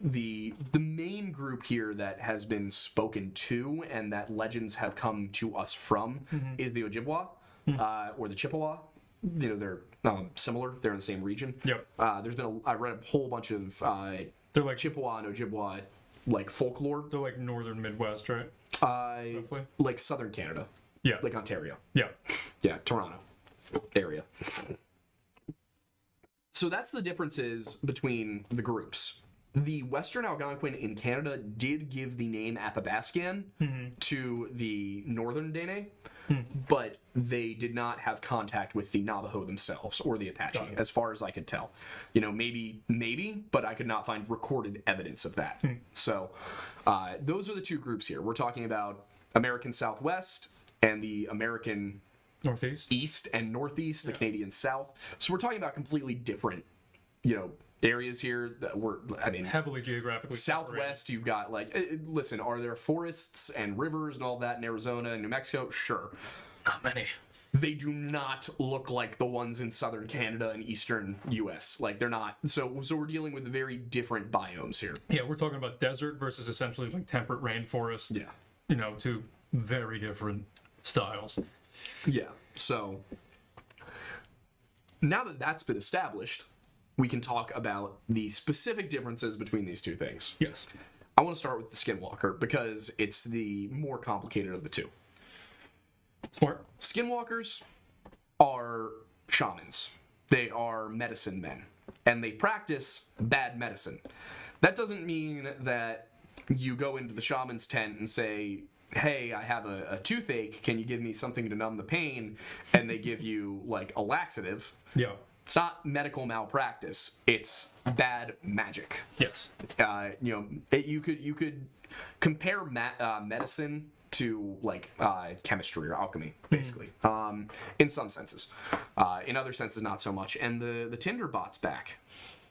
The main group here that has been spoken to and that legends have come to us from is the Ojibwa or the Chippewa. They're similar. They're in the same region. Yep. I read a whole bunch of they're like Chippewa and Ojibwa like folklore. They're like northern Midwest, right? Roughly. Like southern Canada. Yeah. Like Ontario. Yeah. Yeah, Toronto area. So that's the differences between the groups. The Western Algonquin in Canada did give the name Athabascan to the Northern Dene, but they did not have contact with the Navajo themselves or the Apache, as far as I could tell. Maybe, but I could not find recorded evidence of that. So those are the two groups here. We're talking about American Southwest and the American Northeast, East and Northeast, the Canadian South. So we're talking about completely different, areas here that heavily geographically Southwest, you've got listen, are there forests and rivers and all that in Arizona and New Mexico? Sure. Not many. They do not look like the ones in southern Canada and eastern US. Like, they're not. So we're dealing with very different biomes here. Yeah, we're talking about desert versus essentially like temperate rainforest. Yeah. Two very different styles. Yeah. So now that that's been established, we can talk about the specific differences between these two things. Yes. I want to start with the Skinwalker because it's the more complicated of the two. Smart. Skinwalkers are shamans. They are medicine men, and they practice bad medicine. That doesn't mean that you go into the shaman's tent and say, hey, I have a toothache, can you give me something to numb the pain? And they give you, like, a laxative. Yeah. it's not medical malpractice. It's bad magic. Yes. You could compare medicine to like chemistry or alchemy, basically. In some senses, in other senses, not so much. And the Tinder bot's back.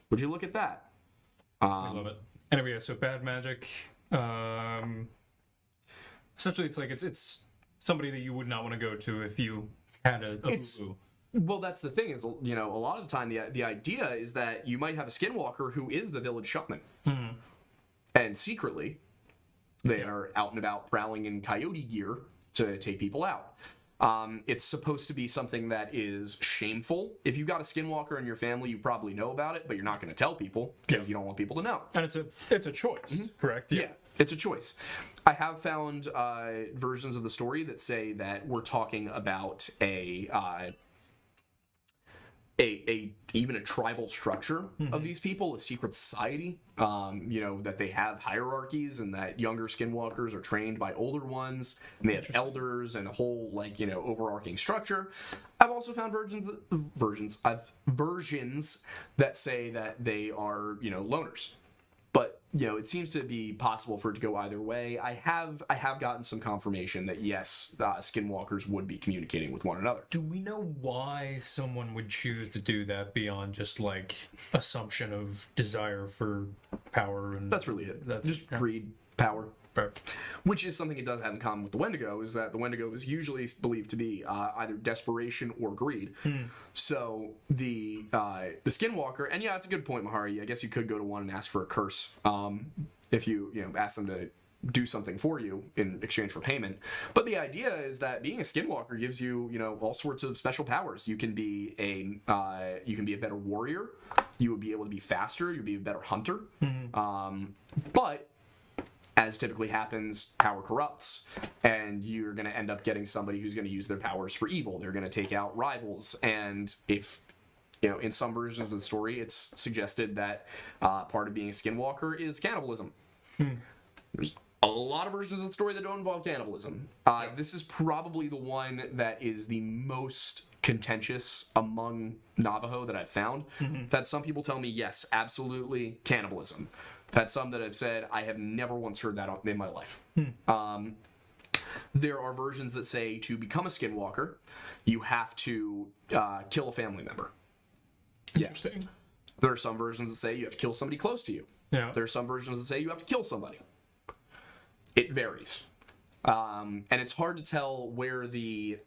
Would you look at that? I love it. Anyway, yeah, so bad magic. Essentially, it's like it's somebody that you would not want to go to if you had a boo-boo. Well, that's the thing is, a lot of the time the idea is that you might have a skinwalker who is the village shaman, and secretly they are out and about prowling in coyote gear to take people out. It's supposed to be something that is shameful. If you've got a skinwalker in your family, you probably know about it, but you're not going to tell people because you don't want people to know. And it's a choice, correct? Yeah, it's a choice. I have found versions of the story that say that we're talking about even a tribal structure of these people, a secret society, that they have hierarchies and that younger skinwalkers are trained by older ones and they have elders and a whole overarching structure. I've also found versions that say that they are, loners. But, it seems to be possible for it to go either way. I have gotten some confirmation that, yes, skinwalkers would be communicating with one another. Do we know why someone would choose to do that beyond just, assumption of desire for power? And that's really it. That's just greed, power. Fair. Which is something it does have in common with the Wendigo, is that the Wendigo is usually believed to be either desperation or greed. So the Skinwalker, and yeah, it's a good point, Mahari. I guess you could go to one and ask for a curse if you ask them to do something for you in exchange for payment. But the idea is that being a Skinwalker gives you all sorts of special powers. You can be a better warrior. You would be able to be faster. You'd be a better hunter. But as typically happens, power corrupts, and you're going to end up getting somebody who's going to use their powers for evil. They're going to take out rivals, and if, in some versions of the story, it's suggested that part of being a skinwalker is cannibalism. There's a lot of versions of the story that don't involve cannibalism. This is probably the one that is the most contentious among Navajo that I've found. That some people tell me, yes, absolutely cannibalism. I've had some that have said, I have never once heard that in my life. There are versions that say to become a skinwalker, you have to kill a family member. Interesting. Yeah. There are some versions that say you have to kill somebody close to you. Yeah. There are some versions that say you have to kill somebody. It varies. And it's hard to tell where the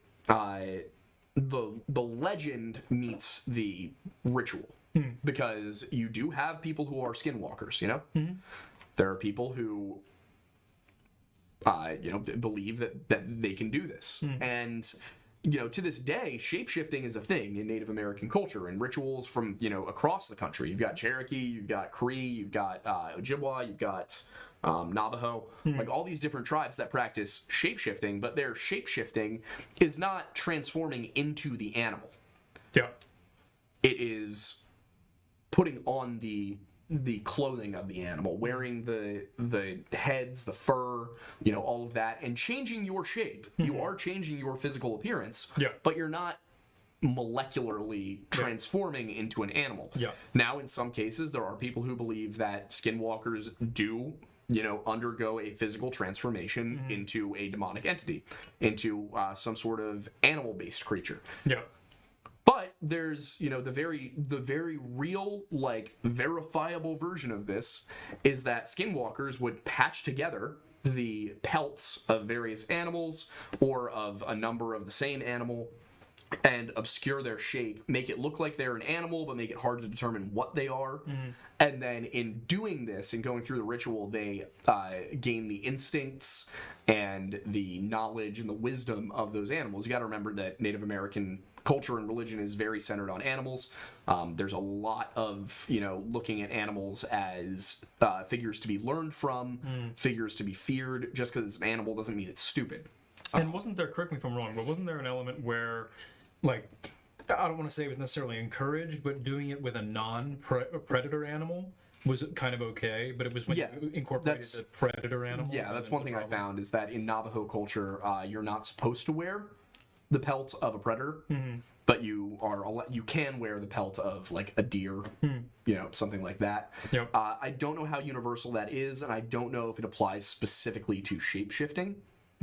legend meets the ritual. Because you do have people who are skinwalkers, There are people who, believe that they can do this. And, to this day, shape-shifting is a thing in Native American culture and rituals from, across the country. You've got Cherokee, you've got Cree, you've got Ojibwa, you've got Navajo, all these different tribes that practice shape-shifting, but their shape-shifting is not transforming into the animal. Yeah. It is putting on the clothing of the animal, wearing the heads, the fur, all of that, and changing your shape. You are changing your physical appearance, but you're not molecularly transforming into an animal. Now, in some cases, there are people who believe that skinwalkers do undergo a physical transformation into a demonic entity, into some sort of animal-based creature. But there's, the very real, verifiable version of this is that skinwalkers would patch together the pelts of various animals or of a number of the same animal and obscure their shape, make it look like they're an animal, but make it hard to determine what they are. And then in doing this and going through the ritual, they gain the instincts and the knowledge and the wisdom of those animals. You got to remember that Native American culture and religion is very centered on animals. There's a lot of, looking at animals as figures to be learned from, figures to be feared. Just because it's an animal doesn't mean it's stupid. And wasn't there, correct me if I'm wrong, but wasn't there an element where, I don't want to say it was necessarily encouraged, but doing it with a non-predator animal was kind of okay, but it was when you incorporated the predator animal? Yeah, that's one thing I found, is that in Navajo culture, you're not supposed to wear the pelt of a predator. but you can wear the pelt of like a deer, something like that. Yep. I don't know how universal that is, and I don't know if it applies specifically to shape-shifting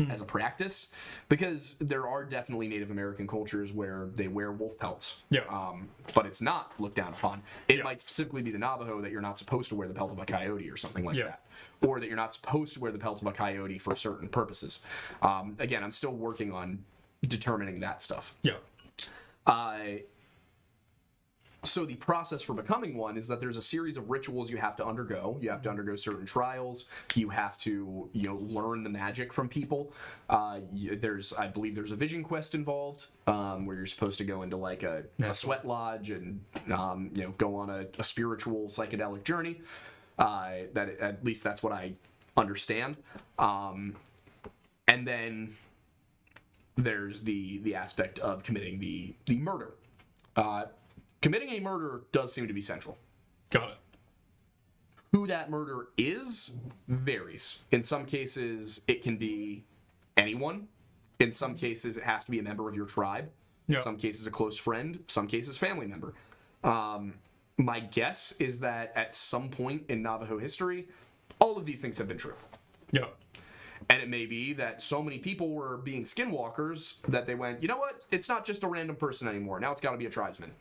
as a practice, because there are definitely Native American cultures where they wear wolf pelts. Yeah. But it's not looked down upon. It might specifically be the Navajo that you're not supposed to wear the pelt of a coyote or something like that. Or that you're not supposed to wear the pelt of a coyote for certain purposes. Again, I'm still working on determining that stuff. Yeah. So the process for becoming one is that there's a series of rituals you have to undergo. You have to undergo certain trials. You have to, learn the magic from people. I believe there's a vision quest involved, where you're supposed to go into like a sweat lodge and, go on a spiritual psychedelic journey. At least that's what I understand. And then there's the aspect of committing the murder. Committing a murder does seem to be central. Got it. Who that murder is varies. In some cases, it can be anyone. In some cases, it has to be a member of your tribe. Yeah. Some cases, a close friend. Some cases, family member. My guess is that at some point in Navajo history, all of these things have been true. Yeah. And it may be that so many people were being skinwalkers that they went, you know what? It's not just a random person anymore. Now it's got to be a tribesman.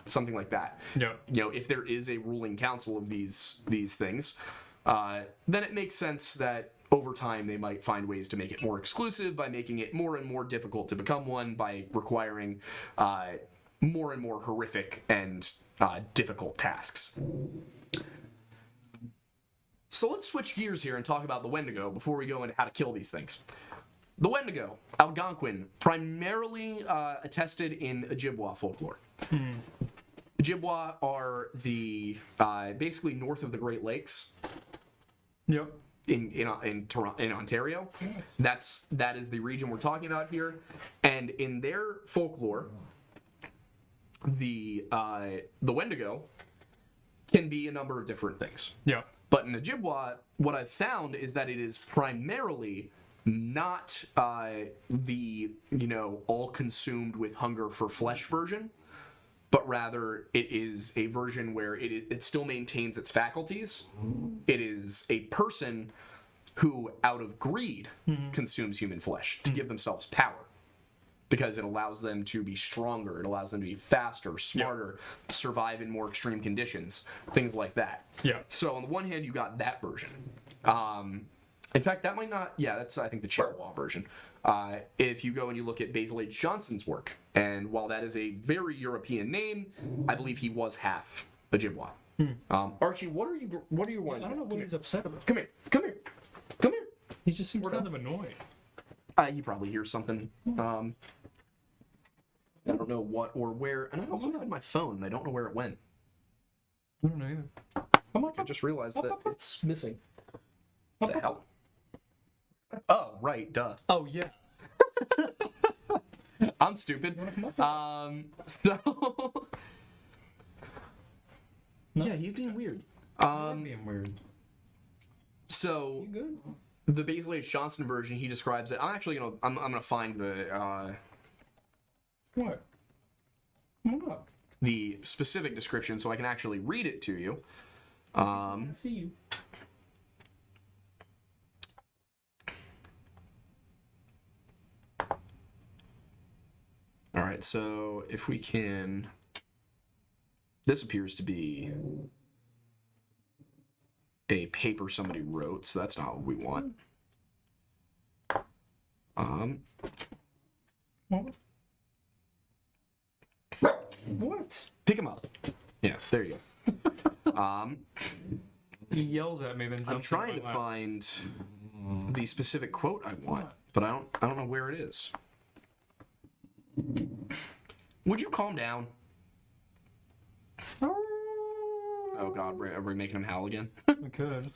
Something like that. Yeah. If there is a ruling council of these things, then it makes sense that over time they might find ways to make it more exclusive by making it more and more difficult to become one, by requiring more and more horrific and difficult tasks. So let's switch gears here and talk about the Wendigo before we go into how to kill these things. The Wendigo, Algonquin, primarily attested in Ojibwa folklore. Ojibwa are the basically north of the Great Lakes. Yep. In Ontario. That is the region we're talking about here. And in their folklore, the Wendigo can be a number of different things. Yeah. But in Ojibwa, what I've found is that it is primarily not the all consumed with hunger for flesh version, but rather it is a version where it still maintains its faculties. It is a person who, out of greed, consumes human flesh to give themselves power, because it allows them to be stronger, it allows them to be faster, smarter, survive in more extreme conditions, things like that. Yeah. So on the one hand, you got that version. In fact, that might not... Yeah, that's, I think, the Chippewa version. If you go and you look at Basil H. Johnson's work, and while that is a very European name, I believe he was half Ojibwa. Archie, what are you wanting? I don't know what he's upset about. Come here. He just seems kind of annoyed. You probably hear something. I don't know what or where, and I also have my phone, and I don't know where it went. I don't know either. Come on. I just realized that it's missing. What the hell? Oh, right, duh. Oh, yeah. I'm stupid. So... No. Yeah, he's being weird. Being weird. So... You good? The Basil H. Johnson version, he describes it... I'm actually gonna... I'm gonna find the... What? Come on. The specific description so I can actually read it to you. I see you. All right, so if we can... This appears to be a paper somebody wrote, so that's not what we want. What? Pick him up. Yeah, there you go. He yells at me, then jumps I'm trying in to my lap. find the specific quote I want, but I don't know where it is. Would you calm down? Oh God, are we making him howl again? We could.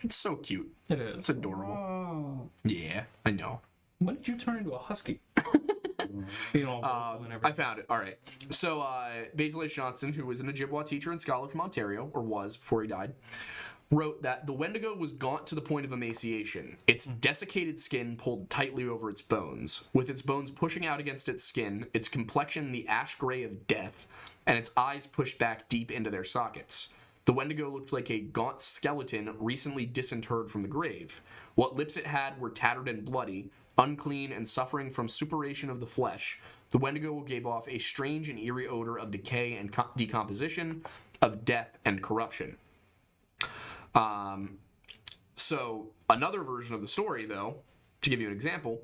It's so cute. It is. It's adorable. Oh. Yeah, I know. When did you turn into a husky? You know, vocal and I everything. found it. All right. So, Basil H. Johnson, who was an Ojibwa teacher and scholar from Ontario, or was before he died, wrote that the Wendigo was gaunt to the point of emaciation. Its desiccated skin pulled tightly over its bones, with its bones pushing out against its skin, its complexion the ash gray of death, and its eyes pushed back deep into their sockets. The Wendigo looked like a gaunt skeleton recently disinterred from the grave. What lips it had were tattered and bloody, unclean and suffering from suppuration of the flesh. The Wendigo gave off a strange and eerie odor of decay and decomposition, of death and corruption. So another version of the story, though, to give you an example,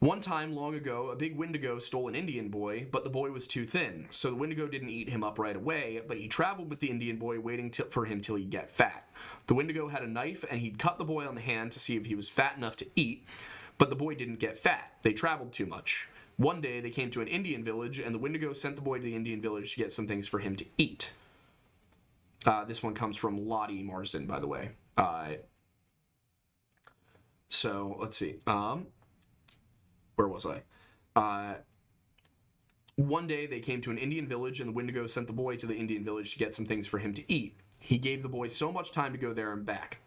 one time long ago, a big Wendigo stole an Indian boy, but the boy was too thin, so the Wendigo didn't eat him up right away, but he traveled with the Indian boy, waiting for him till he'd get fat. The Wendigo had a knife, and he'd cut the boy on the hand to see if he was fat enough to eat, but the boy didn't get fat. They traveled too much. One day, they came to an Indian village, and the Wendigo sent the boy to the Indian village to get some things for him to eat. This one comes from Lottie Marsden, by the way. So, let's see. Where was I? One day, they came to an Indian village, and the Wendigo sent the boy to the Indian village to get some things for him to eat. He gave the boy so much time to go there and back.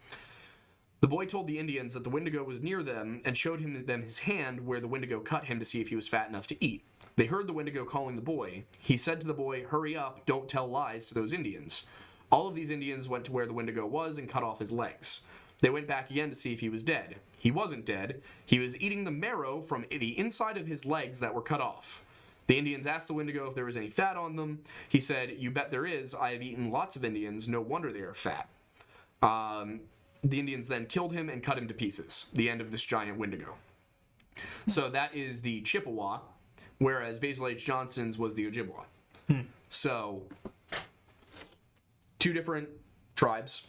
The boy told the Indians that the Wendigo was near them and showed them his hand where the Wendigo cut him to see if he was fat enough to eat. They heard the Wendigo calling the boy. He said to the boy, "Hurry up, don't tell lies to those Indians." All of these Indians went to where the Wendigo was and cut off his legs. They went back again to see if he was dead. He wasn't dead. He was eating the marrow from the inside of his legs that were cut off. The Indians asked the Wendigo if there was any fat on them. He said, "You bet there is. I have eaten lots of Indians. No wonder they are fat." The Indians then killed him and cut him to pieces. The end of this giant Wendigo. So that is the Chippewa, whereas Basil H. Johnson's was the Ojibwa. So, two different tribes,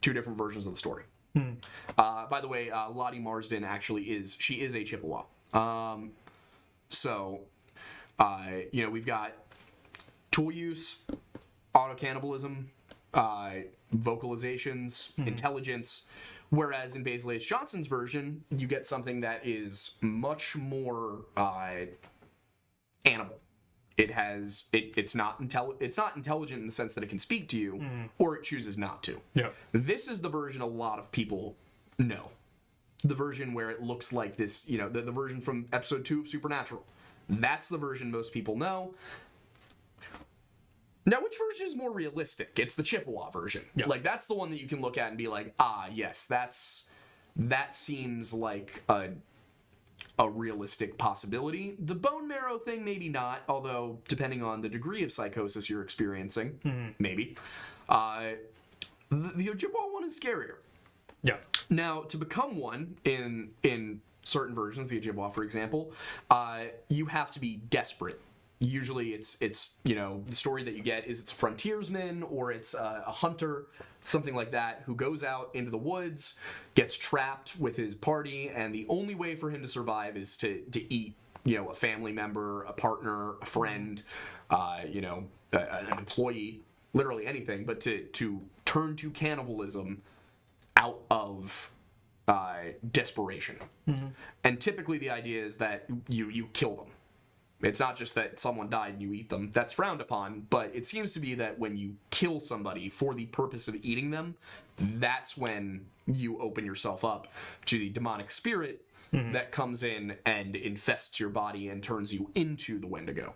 two different versions of the story. By the way, Lottie Marsden actually is a Chippewa. We've got tool use, auto-cannibalism, vocalizations, intelligence, whereas in Basil H. Johnson's version, you get something that is much more animal. It's not intelligent in the sense that it can speak to you, or it chooses not to. Yeah. This is the version a lot of people know. The version where it looks like this, the version from episode 2 of Supernatural. That's the version most people know. Now, which version is more realistic? It's the Chippewa version. Yeah. Like, that's the one that you can look at and be like, yes, that seems like a realistic possibility. The bone marrow thing, maybe not, although depending on the degree of psychosis you're experiencing, maybe. The Ojibwa one is scarier. Yeah. Now, to become one in certain versions, the Ojibwa, for example, you have to be desperate. Usually it's the story that you get is it's a frontiersman or it's a hunter, something like that, who goes out into the woods, gets trapped with his party, and the only way for him to survive is to eat, a family member, a partner, a friend, an employee, literally anything, but to turn to cannibalism out of desperation. And typically the idea is that you kill them. It's not just that someone died and you eat them. That's frowned upon, but it seems to be that when you kill somebody for the purpose of eating them, that's when you open yourself up to the demonic spirit that comes in and infests your body and turns you into the Wendigo.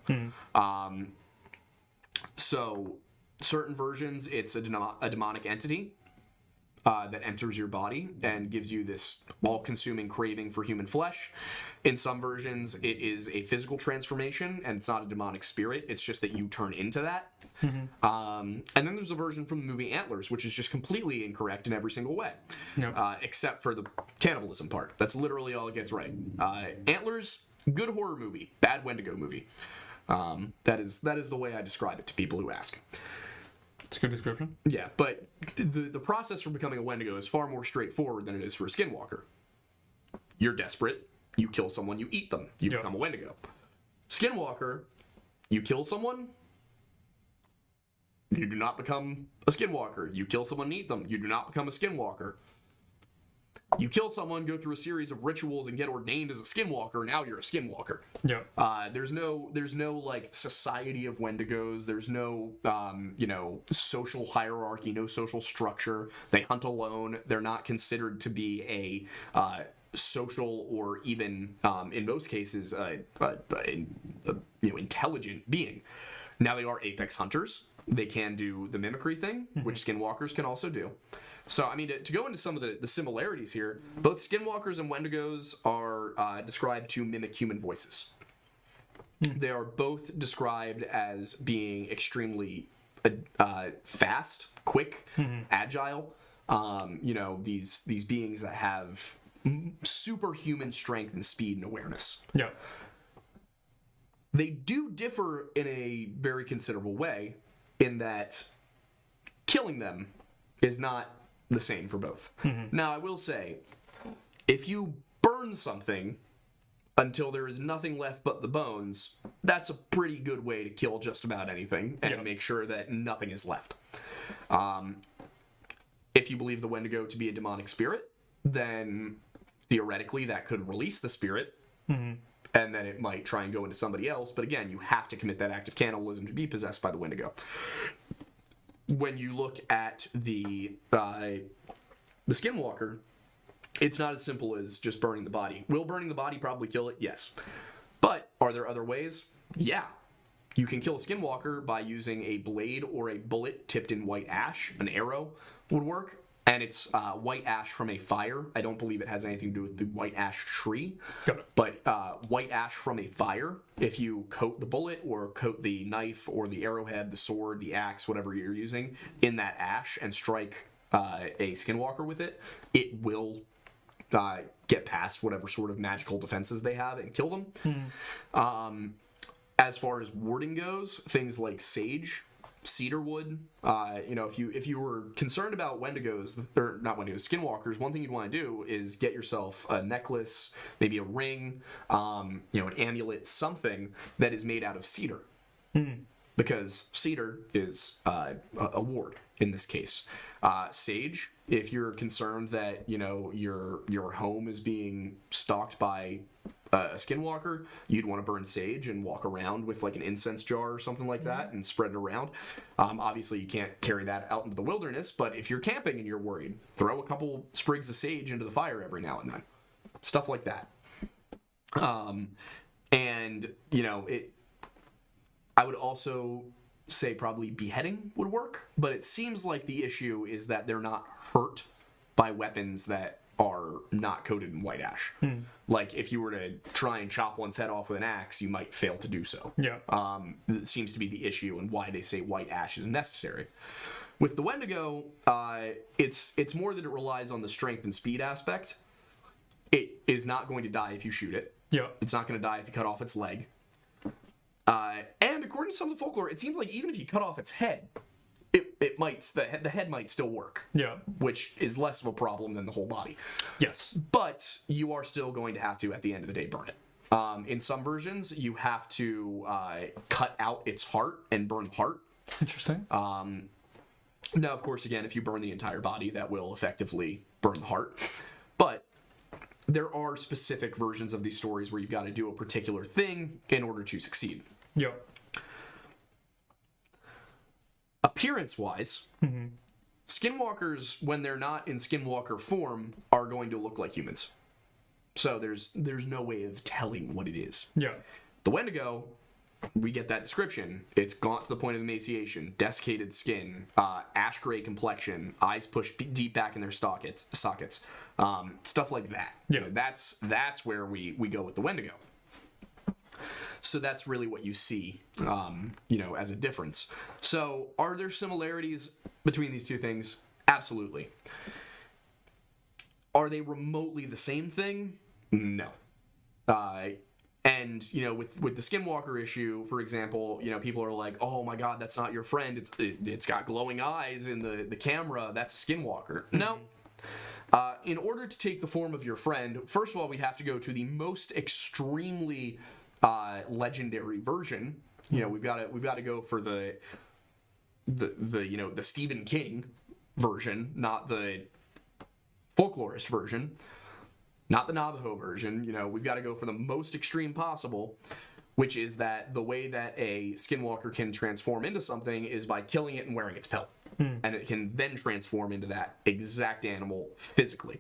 So certain versions, it's a demonic entity that enters your body and gives you this all-consuming craving for human flesh. In some versions, it is a physical transformation, and it's not a demonic spirit. It's just that you turn into that. And then there's a version from the movie Antlers, which is just completely incorrect in every single way, except for the cannibalism part. That's literally all it gets right. Antlers, good horror movie, bad Wendigo movie. That is the way I describe it to people who ask. It's a good description. Yeah, but the process for becoming a Wendigo is far more straightforward than it is for a Skinwalker. You're desperate, you kill someone, you eat them, you become a Wendigo. Skinwalker, you kill someone, you do not become a Skinwalker. You kill someone and eat them, you do not become a Skinwalker. You kill someone, go through a series of rituals, and get ordained as a Skinwalker. Now you're a Skinwalker. Yeah. There's no like society of Wendigos. There's no social hierarchy, no social structure. They hunt alone. They're not considered to be a social or even in most cases intelligent being. Now they are apex hunters. They can do the mimicry thing, which Skinwalkers can also do. So, I mean, to go into some of the similarities here, both Skinwalkers and Wendigos are described to mimic human voices. They are both described as being extremely fast, quick, agile. These beings that have superhuman strength and speed and awareness. Yeah. They do differ in a very considerable way in that killing them is not the same for both. Now, I will say, if you burn something until there is nothing left but the bones, that's a pretty good way to kill just about anything and make sure that nothing is left. If you believe the Wendigo to be a demonic spirit, then theoretically that could release the spirit, and then it might try and go into somebody else. But again, you have to commit that act of cannibalism to be possessed by the Wendigo. When you look at the Skinwalker, it's not as simple as just burning the body. Will burning the body probably kill it? Yes. But are there other ways? Yeah. You can kill a Skinwalker by using a blade or a bullet tipped in white ash. An arrow would work. And it's white ash from a fire. I don't believe it has anything to do with the white ash tree. Got it. But white ash from a fire, if you coat the bullet or coat the knife or the arrowhead, the sword, the axe, whatever you're using, in that ash and strike a Skinwalker with it, it will get past whatever sort of magical defenses they have and kill them. As far as warding goes, things like sage, cedar wood. If you were concerned about Wendigos, or not Wendigos, Skinwalkers, one thing you'd want to do is get yourself a necklace, maybe a ring, an amulet, something that is made out of cedar. Because cedar is a ward in this case. Sage, if you're concerned that your home is being stalked by a Skinwalker, you'd want to burn sage and walk around with like an incense jar or something like that and spread it around. Obviously, you can't carry that out into the wilderness, but if you're camping and you're worried, throw a couple sprigs of sage into the fire every now and then. Stuff like that. I would also say probably beheading would work, but it seems like the issue is that they're not hurt by weapons that are not coated in white ash. Like if you were to try and chop one's head off with an axe, you might fail to do so. Yeah. It seems to be the issue and why they say white ash is necessary. With the Wendigo, it's more that it relies on the strength and speed aspect. It is not going to die if you shoot it. Yeah. It's not going to die if you cut off its leg. And according to some of the folklore, it seems like even if you cut off its head, the head might still work. Yeah. Which is less of a problem than the whole body. Yes. But you are still going to have to, at the end of the day, burn it. In some versions, you have to cut out its heart and burn the heart. Interesting. Now, of course, again, if you burn the entire body, that will effectively burn the heart. But there are specific versions of these stories where you've got to do a particular thing in order to succeed. Yeah. Appearance-wise, Skinwalkers, when they're not in Skinwalker form, are going to look like humans. So there's no way of telling what it is. Yeah. The Wendigo, we get that description. It's gaunt to the point of emaciation, desiccated skin, ash gray complexion, eyes pushed deep back in their sockets, stuff like that. Yeah. That's where we go with the Wendigo. So that's really what you see, as a difference. So are there similarities between these two things? Absolutely. Are they remotely the same thing? No. And with the Skinwalker issue, for example, people are like, "Oh my God, that's not your friend. It's got glowing eyes in the camera. That's a Skinwalker." No. In order to take the form of your friend, first of all, we have to go to the most extremely legendary version. We've got to go for the Stephen King version, not the folklorist version, not the Navajo version. You know, we've got to go for the most extreme possible, which is that the way that a skinwalker can transform into something is by killing it and wearing its pelt. And it can then transform into that exact animal physically.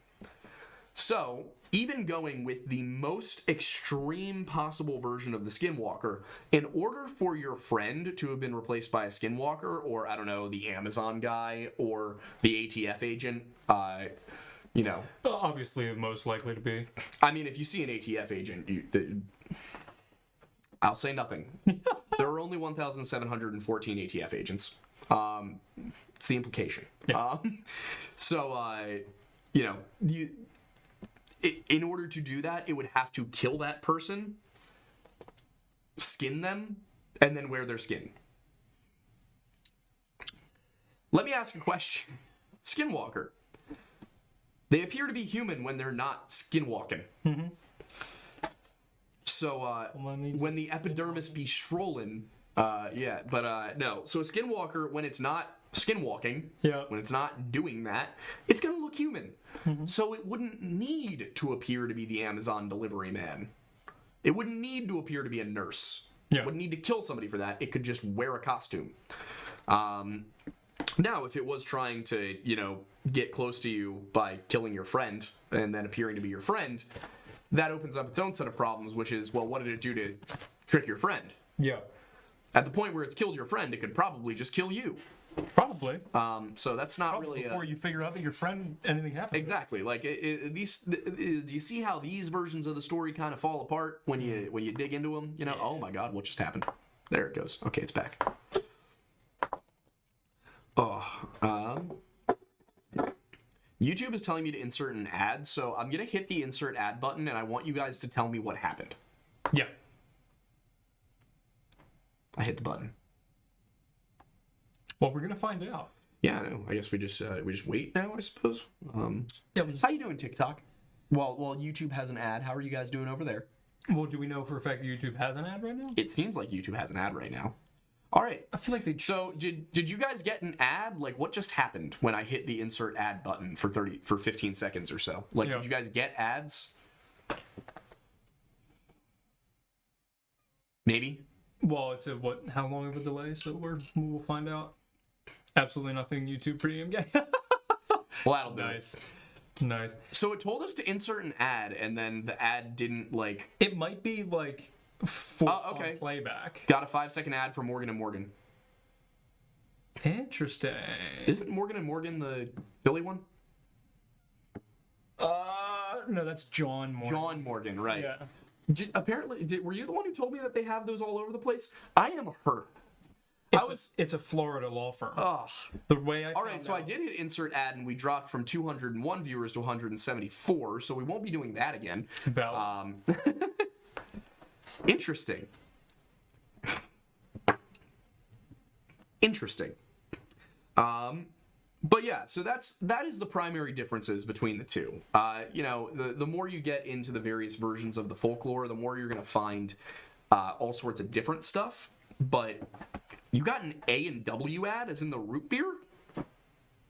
So, even going with the most extreme possible version of the skinwalker, in order for your friend to have been replaced by a skinwalker, or, I don't know, the Amazon guy, or the ATF agent, you know... Obviously, most likely to be. I mean, if you see an ATF agent, I'll say nothing. There are only 1,714 ATF agents. It's the implication. Yes. You know, in order to do that, it would have to kill that person, skin them, and then wear their skin. Let me ask a question. Skinwalker. They appear to be human when they're not skinwalking. Mm-hmm. So, when the epidermis be strolling, no. So a skinwalker, when it's not skinwalking, when it's not doing that, it's going to look human. Mm-hmm. So it wouldn't need to appear to be the Amazon delivery man. It wouldn't need to appear to be a nurse. Yeah. It wouldn't need to kill somebody for that. It could just wear a costume. Now, if it was trying to, you know, get close to you by killing your friend and then appearing to be your friend, that opens up its own set of problems, which is, well, what did it do to trick your friend? Yeah. At the point where it's killed your friend, it could probably just kill you. Probably. So that's not Probably really before you figure out that your friend, anything happened. Exactly. Like, do you see how these versions of the story kind of fall apart when you dig into them? You know, yeah. Oh my God, what just happened? There it goes. Okay, it's back. YouTube is telling me to insert an ad, so I'm gonna hit the insert ad button, and I want you guys to tell me what happened. Yeah. I hit the button. Well, we're gonna find out. Yeah, I know. I guess we just wait now, I suppose. Yeah. How you doing, TikTok? Well, YouTube has an ad. How are you guys doing over there? Well, do we know for a fact that YouTube has an ad right now? It seems like YouTube has an ad right now. All right. I feel like they. So did you guys get an ad? Like, what just happened when I hit the insert ad button for 15 seconds or so? Like, Did you guys get ads? Maybe. Well, it's how long of a delay? So we'll find out. Absolutely nothing. YouTube Premium. Yeah. Well, that'll do. Nice. So it told us to insert an ad, and then the ad didn't like. It might be like on playback. Got a 5-second ad for Morgan and Morgan. Interesting. Isn't Morgan and Morgan the Philly one? No, that's John Morgan. John Morgan, right? Yeah. Were you the one who told me that they have those all over the place? I am hurt. It's a Florida law firm. Ugh. The way All right, so I did hit insert ad, and we dropped from 201 viewers to 174, so we won't be doing that again. Interesting. Interesting. But yeah, so that is the primary differences between the two. You know, the more you get into the various versions of the folklore, the more you're going to find all sorts of different stuff. But you got an A&W ad, as in the root beer?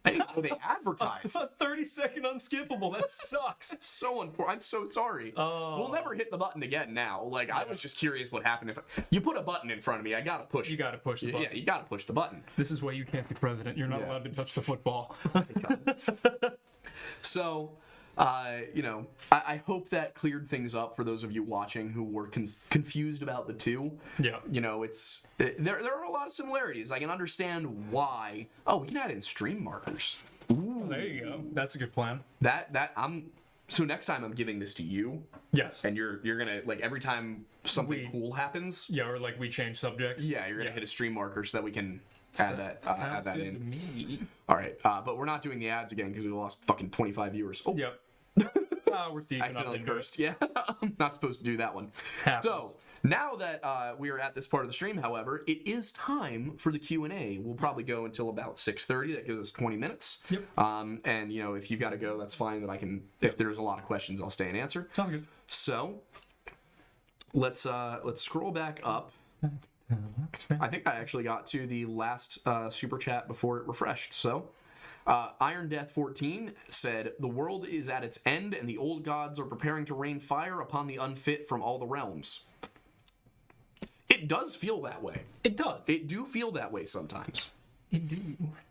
I didn't know they advertised. 30-second unskippable. That sucks. It's so unfortunate. I'm so sorry. We'll never hit the button again now. Like, I was just curious what happened if you put a button in front of me. I gotta push. You gotta push the button. Yeah, you gotta push the button. This is why you can't be president. You're not allowed to touch the football. So, you know, I hope that cleared things up for those of you watching who were confused about the two. Yeah. You know, there are a lot of similarities. I can understand why. Oh, we can add in stream markers. Ooh. Oh, there you go. That's a good plan. So next time I'm giving this to you. Yes. And you're gonna, like, every time something cool happens. Yeah, or like we change subjects. Yeah, you're gonna hit a stream marker so that we can add that in. To me. All right, but we're not doing the ads again because we lost fucking 25 viewers. Oh. Yep. We're deep enough into cursed. Yeah, I'm not supposed to do that one. So now that we are at this part of the stream, however, it is time for the Q&A. We'll probably go until about 6:30. That gives us 20 minutes. Yep. And you know, if you've got to go, that's fine. That I can. If there's a lot of questions, I'll stay and answer. Sounds good. So let's scroll back up. I think I actually got to the last super chat before it refreshed. So Iron Death 14 said, the world is at its end and the old gods are preparing to rain fire upon the unfit from all the realms. It does feel that way. It does. It do feel that way sometimes. It do.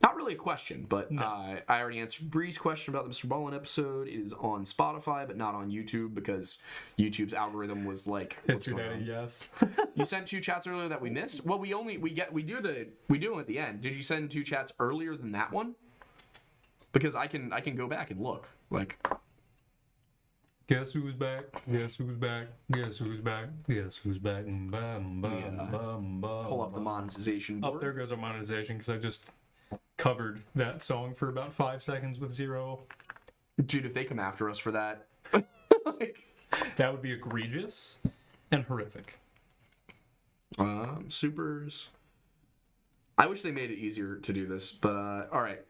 Not really a question, but I already answered Bree's question about the Mr. Ballin episode. It is on Spotify, but not on YouTube because YouTube's algorithm was like, what's going on? Yes. You sent 2 chats earlier that we missed? Well, we do them at the end. Did you send 2 chats earlier than that one? Because I can go back and look. Like, guess who's back? Guess who's back? Guess who's back? Guess who's back? pull up the monetization board. Oh, there goes our monetization because I just covered that song for about 5 seconds with 0. Dude, if they come after us for that, like, that would be egregious and horrific. supers. I wish they made it easier to do this, but all right.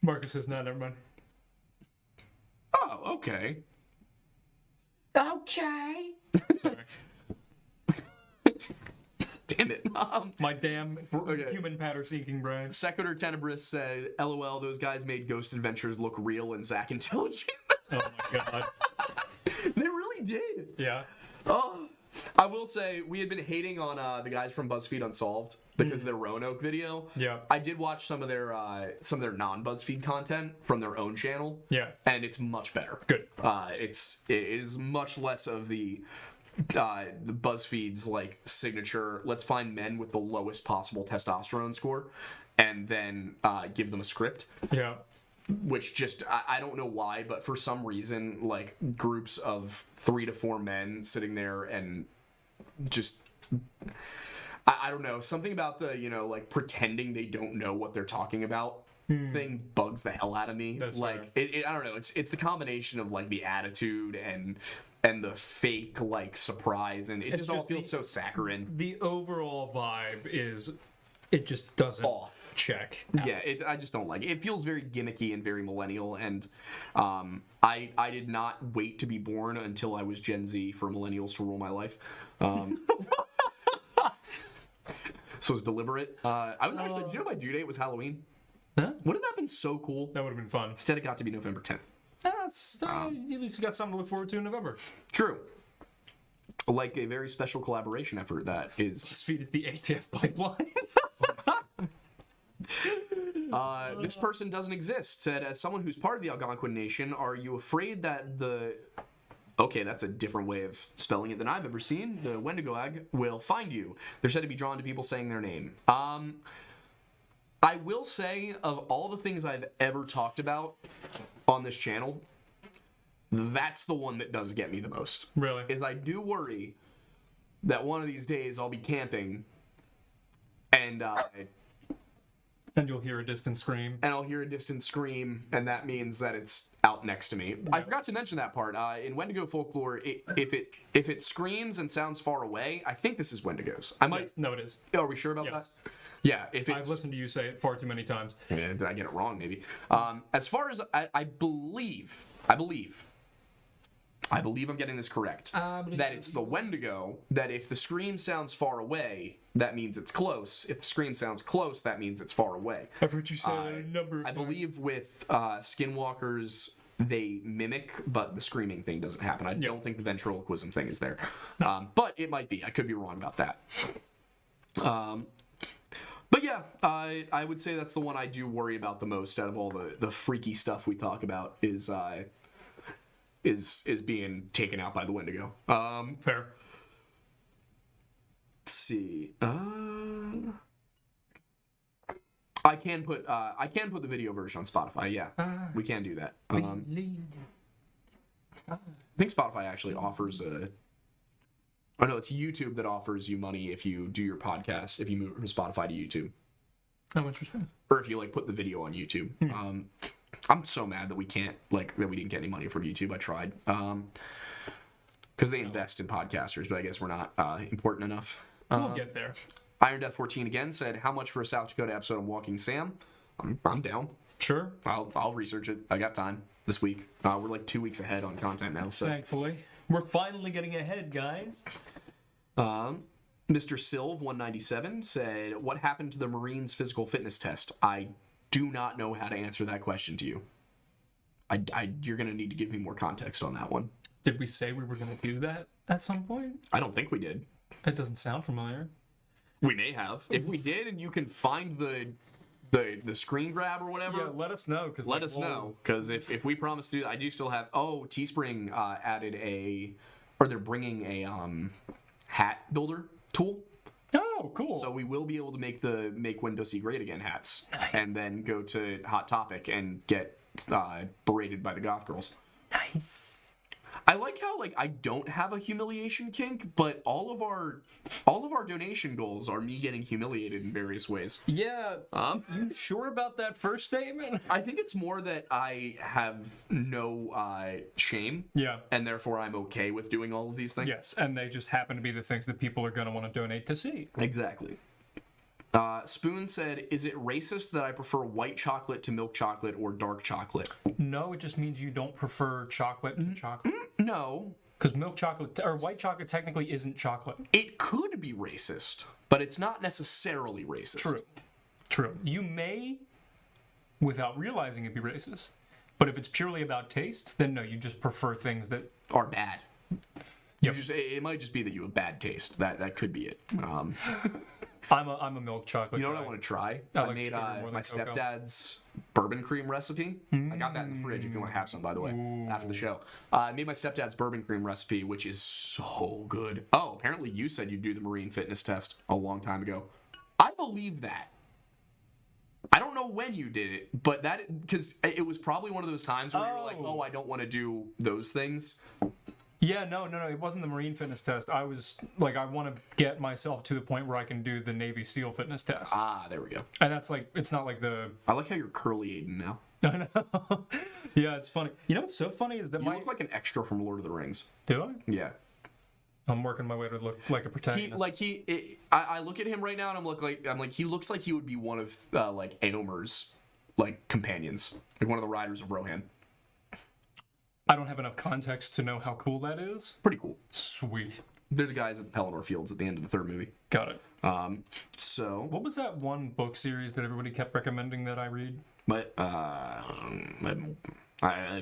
Marcus says, "Nah, never mind." Oh, okay. Okay. Sorry. Damn it. My damn human pattern-seeking brain. Sequitur Tenebris said, LOL, those guys made Ghost Adventures look real and Zach intelligent. Oh my god. They really did. Yeah. Oh, I will say, we had been hating on the guys from BuzzFeed Unsolved because of their Roanoke video. Yeah. I did watch some of their non-BuzzFeed content from their own channel. Yeah. And it's much better. Good. It is much less of the BuzzFeed's like signature, let's find men with the lowest possible testosterone score and then give them a script. Yeah. Which just, I don't know why, but for some reason, like, groups of 3 to 4 men sitting there and just, I don't know, something about the, like, pretending they don't know what they're talking about thing bugs the hell out of me. That's like, I don't know, it's the combination of, like, the attitude and the fake, like, surprise, and it just all feels so saccharine. The overall vibe is, it just doesn't check out. Yeah, I just don't like it. It feels very gimmicky and very millennial, and I did not wait to be born until I was Gen Z for millennials to rule my life. So it was deliberate. I was actually, did you know my due date was Halloween? Huh? Wouldn't that have been so cool? That would have been fun. Instead, it got to be November 10th. That's, at least you got something to look forward to in November. True. Like a very special collaboration effort that is... BuzzFeed is the ATF pipeline. This person doesn't exist. Said, as someone who's part of the Algonquin Nation, are you afraid that the... Okay, that's a different way of spelling it than I've ever seen. The Wendigo will find you. They're said to be drawn to people saying their name. I will say, of all the things I've ever talked about on this channel, that's the one that does get me the most. Really? Is I do worry that one of these days I'll be camping and you'll hear a distant scream. And I'll hear a distant scream, and that means that it's out next to me. I forgot to mention that part. In Wendigo folklore, if it screams and sounds far away, I think this is Wendigos. I might. Yes. No, it is. Oh, are we sure about Yes. that? Yeah. I've listened to you say it far too many times. Yeah, did I get it wrong? Maybe. As far as I believe I'm getting this correct. That it's the Wendigo, that if the scream sounds far away, that means it's close. If the scream sounds close, that means it's far away. I've heard you say that a number of I times. believe with Skinwalkers, they mimic, but the screaming thing doesn't happen. I don't think the ventriloquism thing is there. But it might be. I could be wrong about that. But yeah, I would say that's the one I do worry about the most out of all the freaky stuff we talk about is being taken out by the Wendigo. Fair. Let's see. I can put the video version on Spotify. Yeah, we can do that. I think Spotify actually offers a. Oh no, it's YouTube that offers you money if you do your podcast, if you move from Spotify to YouTube. Oh, interesting. Or if you like put the video on YouTube. I'm so mad that we can't that we didn't get any money from YouTube. I tried. Because they invest in podcasters, but I guess we're not important enough. We'll get there. Iron Death 14 again said, how much for a South Dakota episode on Walking Sam? I'm down. Sure. I'll research it. I got time this week. We're like 2 weeks ahead on content now. So. Thankfully. We're finally getting ahead, guys. Mr. Silv 197 said, what happened to the Marines physical fitness test? I do not know how to answer that question to you. You're going to need to give me more context on that one. Did we say we were going to do that at some point? I don't think we did. It doesn't sound familiar. We may have. If we did, and you can find the screen grab or whatever, Yeah, let us know. let us know. Because if we promise to do that, I do still have. Oh, Teespring added they're bringing a hat builder tool. Oh, cool. So we will be able to make Windows See Great Again hats, and then go to Hot Topic and get berated by the goth girls. Nice. I like how I don't have a humiliation kink, but all of our donation goals are me getting humiliated in various ways. Yeah. You sure about that first statement? I think it's more that I have no shame. Yeah. And therefore I'm okay with doing all of these things. Yes, and they just happen to be the things that people are going to want to donate to see. Exactly. Spoon said, is it racist that I prefer white chocolate to milk chocolate or dark chocolate? No, it just means you don't prefer chocolate to chocolate. No. Because milk chocolate, or white chocolate technically isn't chocolate. It could be racist, but it's not necessarily racist. True. You may, without realizing it, be racist. But if it's purely about taste, then no, you just prefer things that are bad. Yep. It might just be that you have bad taste. That could be it. I'm a milk chocolate. You know guy. what I want to try? I I like made sugar more than my cocoa. stepdad's bourbon cream recipe. I got that in the fridge if you want to have some, by the way, after the show. I made my stepdad's bourbon cream recipe, which is so good. Oh, apparently you said you'd do the marine fitness test a long time ago. I believe that. I don't know when you did it, but because it was probably one of those times where you were like, oh, I don't want to do those things. Yeah, no, it wasn't the Marine fitness test. I was like, I want to get myself to the point where I can do the Navy SEAL fitness test. Ah, there we go. And that's it's not like the... I like how you're curly Aiden now. I know. Yeah, it's funny. You know what's so funny is that You look like an extra from Lord of the Rings. Do I? Yeah. I'm working my way to look like a protagonist. I look at him right now and I'm like, he looks like he would be one of Éomer's companions, like one of the riders of Rohan. I don't have enough context to know how cool that is. Pretty cool. Sweet. They're the guys at the Pelennor Fields at the end of the third movie. Got it. So What was that one book series that everybody kept recommending that I read? but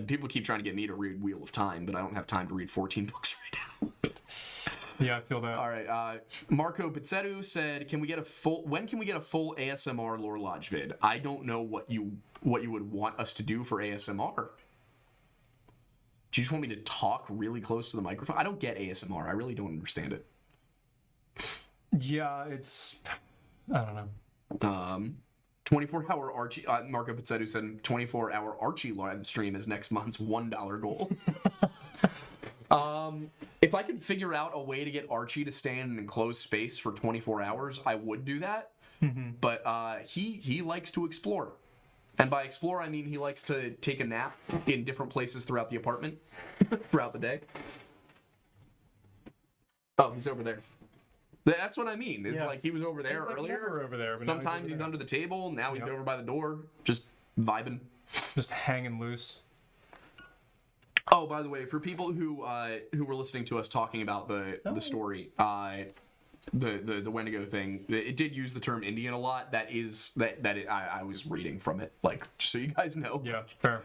people keep trying to get me to read Wheel of Time, but I don't have time to read 14 books right now. Yeah, I feel that. All right. Marco Pizzetto said, when can we get a full ASMR Lore Lodge vid? I don't know what you would want us to do for ASMR. Do you just want me to talk really close to the microphone? I don't get ASMR. I really don't understand it. Yeah, I don't know. 24-hour Archie... Marco Pizzetto said 24-hour Archie live stream is next month's $1 goal. If I could figure out a way to get Archie to stay in an enclosed space for 24 hours, I would do that. Mm-hmm. But he likes to explore. And by explore, I mean he likes to take a nap in different places throughout the apartment, throughout the day. Oh, he's over there. That's what I mean. It's like he was over there earlier. Over there. But Sometimes he's under the table. Now he's over by the door, just vibing. Just hanging loose. Oh, by the way, for people who were listening to us talking about the story, the Wendigo thing, it did use the term Indian a lot. I was reading from it, just so you guys know. Yeah, fair.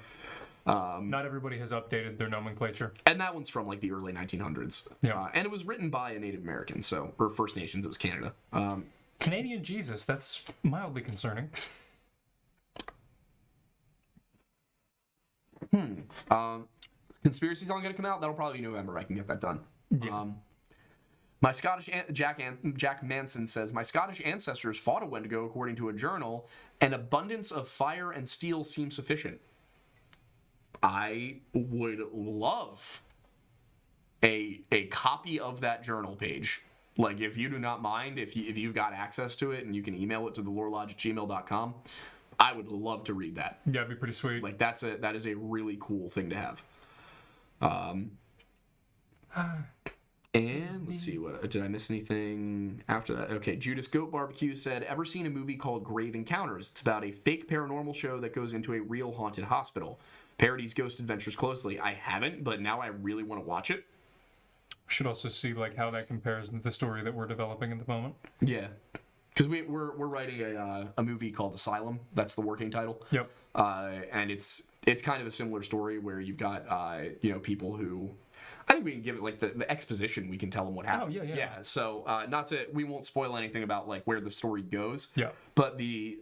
Not everybody has updated their nomenclature. And that one's from the early 1900s. Yeah. And it was written by a Native American, or First Nations. It was Canada. Canadian Jesus, that's mildly concerning. Conspiracy song gonna come out? That'll probably be November. I can get that done. Yeah. My Scottish Jack Manson says, my Scottish ancestors fought a Wendigo according to a journal. An abundance of fire and steel seems sufficient. I would love a copy of that journal page. If you do not mind, if you've got access to it and you can email it to thelorelodge@gmail.com, I would love to read that. Yeah, it'd be pretty sweet. That is a really cool thing to have. And let's see, did I miss anything after that? Okay, Judas Goat Barbecue said, ever seen a movie called Grave Encounters? It's about a fake paranormal show that goes into a real haunted hospital. Parodies Ghost Adventures closely. I haven't, but now I really want to watch it. Should also see how that compares to the story that we're developing at the moment. Yeah. because we're writing a movie called Asylum. That's the working title. Yep. And it's kind of a similar story where you've got people who, I think we can give it like the exposition. We can tell them what happened. Oh, yeah. So we won't spoil anything about like where the story goes. Yeah. But the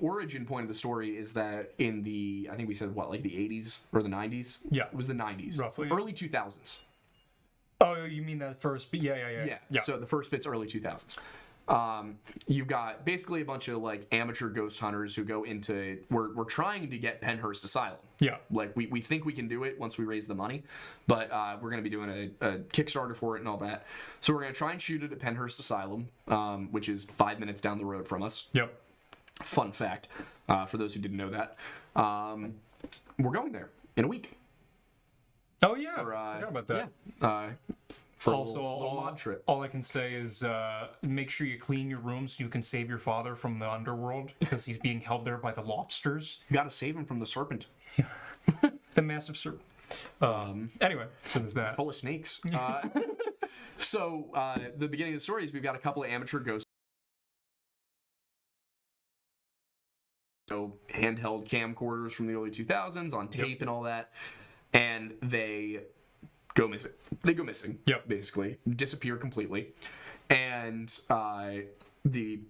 origin point of the story is that in the, I think we said like the 80s or the 90s. Yeah. It was the 90s. Roughly. Early 2000s. Oh, you mean that first? Yeah. So the first bit's early 2000s. You've got basically a bunch of like amateur ghost hunters who go into. We're trying to get Penhurst Asylum. Yeah. Like we think we can do it once we raise the money, but we're going to be doing a Kickstarter for it and all that. So we're going to try and shoot it at Penhurst Asylum, which is 5 minutes down the road from us. Yep. Fun fact, for those who didn't know that, we're going there in a week. Oh yeah. I forgot about that. Yeah. For Also, a little mod trip. all I can say is make sure you clean your room so you can save your father from the underworld because he's being held there by the lobsters. You got to save him from the serpent. The massive serpent. Anyway, so there's that. Full of snakes. So the beginning of the story is we've got a couple of amateur ghosts. So handheld camcorders from the early 2000s on tape and all that, and they go missing. Yep. Basically disappear completely, and the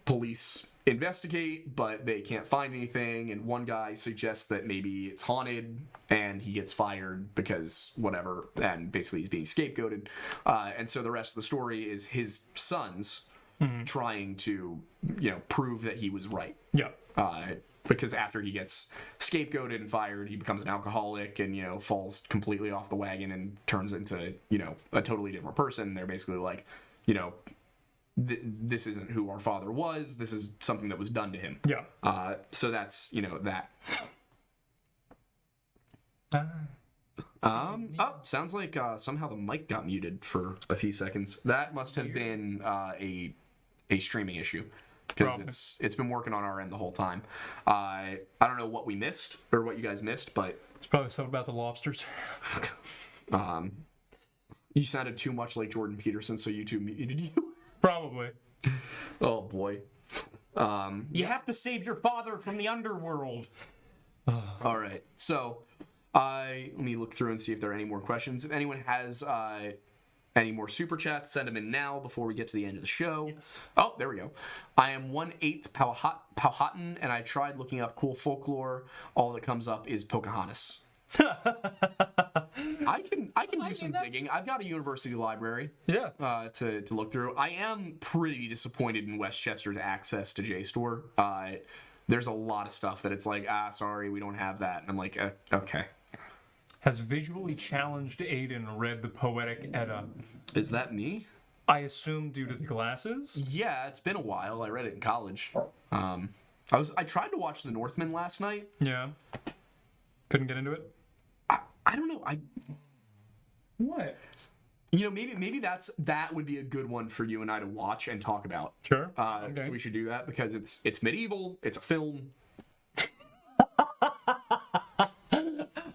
police investigate, but they can't find anything. And one guy suggests that maybe it's haunted, and he gets fired because whatever. And basically, he's being scapegoated. And so the rest of the story is his sons trying to, prove that he was right. Yeah. Because after he gets scapegoated and fired, he becomes an alcoholic and, falls completely off the wagon and turns into, a totally different person. They're basically like, this isn't who our father was. This is something that was done to him. Yeah. So that's, that. Sounds like somehow the mic got muted for a few seconds. That must have been a streaming issue. Because it's been working on our end the whole time. I don't know what we missed or what you guys missed, but It's probably something about the lobsters. you sounded too much like Jordan Peterson, so YouTube muted you. Probably. Oh boy. You have to save your father from the underworld. All right. So let me look through and see if there are any more questions. If anyone has any more super chats, send them in now before we get to the end of the show. Yes. Oh, there we go. I am 1/8 Powhatan, and I tried looking up cool folklore. All that comes up is Pocahontas. I can do some digging. I've got a university library. Yeah. To look through. I am pretty disappointed in Westchester's access to JSTOR. There's a lot of stuff that it's like, sorry, we don't have that. And I'm like, okay. Has visually challenged Aiden read the Poetic Edda? Is that me? I assume due to the glasses? Yeah, it's been a while. I read it in college. I tried to watch The Northman last night. Yeah. Couldn't get into it? I don't know. What? Maybe that would be a good one for you and I to watch and talk about. Sure. Okay. We should do that because it's medieval. It's a film.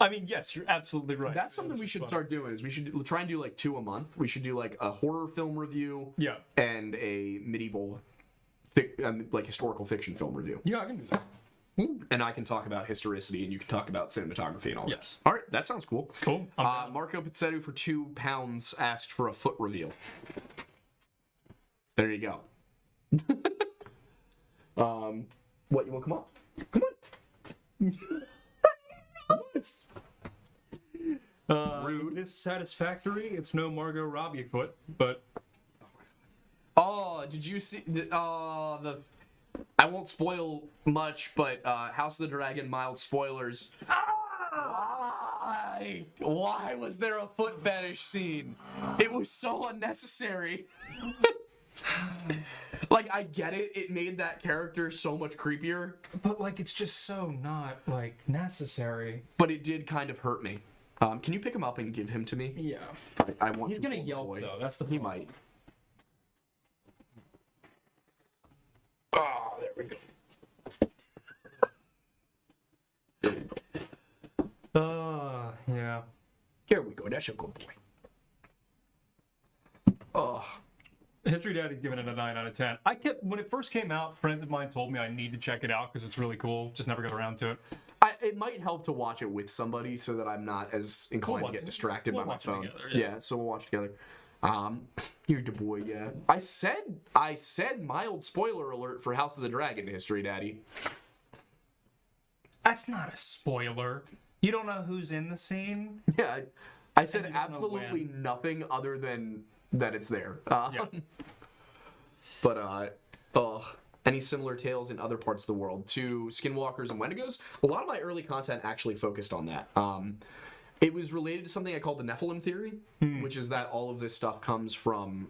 I mean, yes, you're absolutely right. That's something we should start doing. Is we should try and do like 2 a month. We should do like a horror film review. Yeah. And a medieval, like historical fiction film review. Yeah, I can do that. And I can talk about historicity, and you can talk about cinematography and all Yes. that. All right, that sounds cool. Cool. Marco Pizzetto for £2 asked for a foot reveal. There you go. What, you want to come on? Come on. Rude. It's satisfactory. It's no Margot Robbie foot, but... Oh, did you see... I won't spoil much, but House of the Dragon, mild spoilers. Why was there a foot fetish scene? It was so unnecessary. Like, I get it. It made that character so much creepier. But, like, it's just so not, like, necessary. But it did kind of hurt me. Can you pick him up and give him to me? Yeah. I want He's to gonna hold the yelp, boy. though. That's the He point. might. Oh, there we go. Yeah. Here we go. That's a good boy. Oh. History Daddy's giving it a 9 out of 10. When it first came out, friends of mine told me I need to check it out because it's really cool. Just never got around to it. It might help to watch it with somebody so that I'm not as inclined to get distracted by my phone. Together, So we'll watch together. You're the boy, yeah. I said mild spoiler alert for House of the Dragon, History Daddy. That's not a spoiler. You don't know who's in the scene? Yeah, I said absolutely nothing other than that it's there. Yeah. But, any similar tales in other parts of the world to Skinwalkers and Wendigos? A lot of my early content actually focused on that. It was related to something I called the Nephilim Theory, which is that all of this stuff comes from